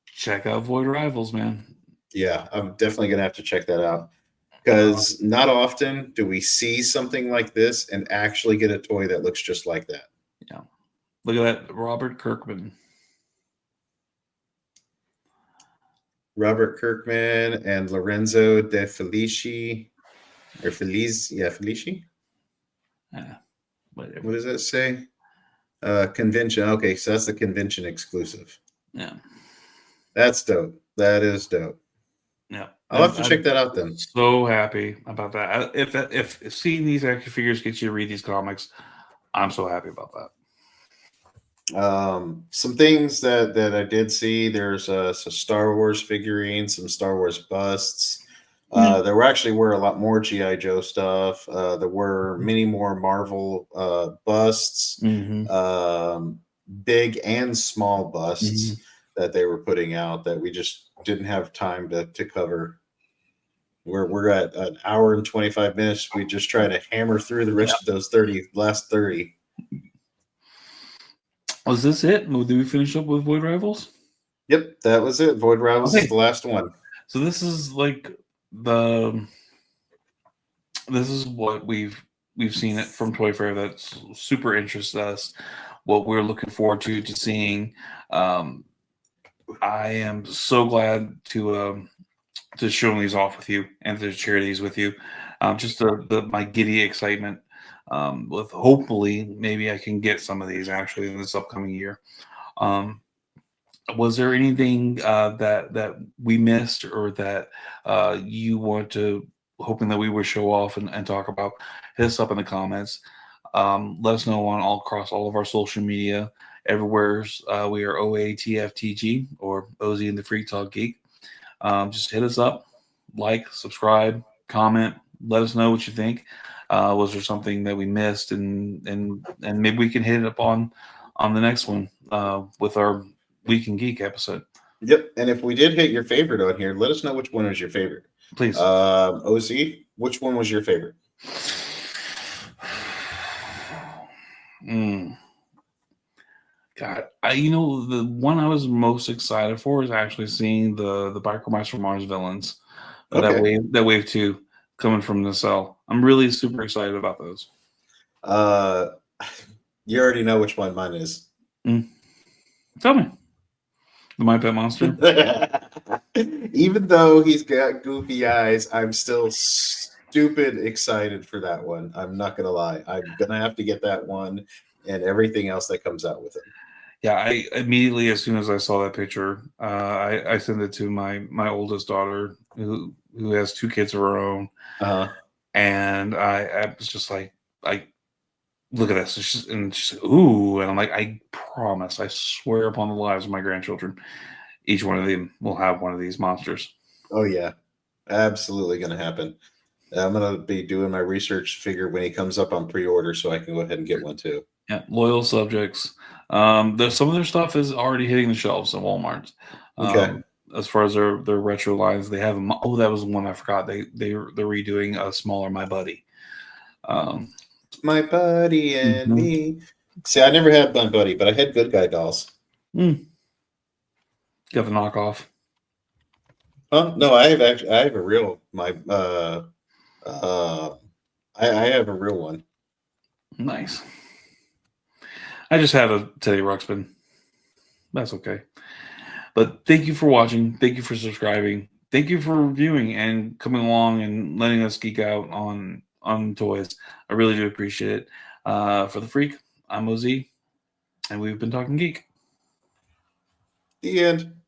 S2: Check out Void Rivals, man.
S1: Yeah, I'm definitely gonna have to check that out
S2: Uh,
S1: because not often do we see something like this and actually get a toy that looks just like that.
S2: yeah. Look at that, Robert Kirkman.
S1: Robert Kirkman and Lorenzo De Felici, or Feliz, yeah, Felici.
S2: Yeah, whatever.
S1: What does that say? Convention. Okay, so that's the convention exclusive.
S2: Yeah,
S1: That's dope. That is dope.
S2: yeah.
S1: I'll have to check
S2: I'm
S1: that out then.
S2: so happy about that. If seeing these action figures gets you to read these comics, I'm so happy about that.
S1: Some things that I did see. There's some Star Wars figurines, some Star Wars busts. There were a lot more GI Joe stuff. There were many more Marvel busts,
S2: Mm-hmm.
S1: big and small busts
S2: Mm-hmm.
S1: that they were putting out that we just didn't have time to cover. We're at an hour and 25 minutes. We just try to hammer through the rest of those last 30.
S2: Was this it? Did we finish up with Void Rivals?
S1: Yep, that was it. Void Rivals is
S2: Okay.
S1: the last one.
S2: So this is like the this is what we've seen it from Toy Fair that's super interests us. What we're looking forward to seeing. Um, I am so glad to show these off with you and to share these with you. Just my giddy excitement. With hopefully maybe I can get some of these actually in this upcoming year. Um, was there anything that we missed or that you want to hoping that we would show off and talk about? Hit us up in the comments. Let us know on all across all of our social media. Everywhere's we are OATFTG or OZ and the Freak Talk Geek. Just hit us up, like, subscribe, comment. Let us know what you think. Was there something that we missed, and maybe we can hit it up on the next one with our Week in Geek episode.
S1: Yep. And if we did hit your favorite on here, let us know which one was your favorite.
S2: Please.
S1: OC, which one was your favorite?
S2: God, the one I was most excited for is actually seeing the Bikermice from Mars villains.
S1: Okay.
S2: That wave 2 coming from the cell. I'm really super excited about those.
S1: You already know which one mine is.
S2: Tell me. The My Pet Monster?
S1: Even though he's got goofy eyes, I'm still stupid excited for that one. I'm not gonna lie. I'm gonna have to get that one and everything else that comes out with him.
S2: Yeah, I immediately, as soon as I saw that picture, I sent it to my oldest daughter, who has 2 kids of her own, and I was just like, I look at this, and she's like, ooh, and I'm like, I promise, I swear upon the lives of my grandchildren, each one of them will have one of these monsters.
S1: Oh yeah, absolutely gonna happen. I'm gonna be doing my research to figure when he comes up on pre-order, so I can go ahead and get one too.
S2: Yeah, loyal subjects. There's some of their stuff is already hitting the shelves at Walmart.
S1: Okay.
S2: As far as their retro lines, they have them. Oh, that was one I forgot. They're redoing a smaller My Buddy.
S1: My Buddy and
S2: Mhm.
S1: me. See, I never had My Buddy, but I had Good Guy dolls.
S2: Got the knockoff.
S1: Oh no, I have a real I have a real one.
S2: Nice. I just had a Teddy Ruxpin. That's okay. But thank you for watching. Thank you for subscribing. Thank you for reviewing and coming along and letting us geek out on toys. I really do appreciate it. For the Freak, I'm OZ, and we've been talking geek.
S1: The end.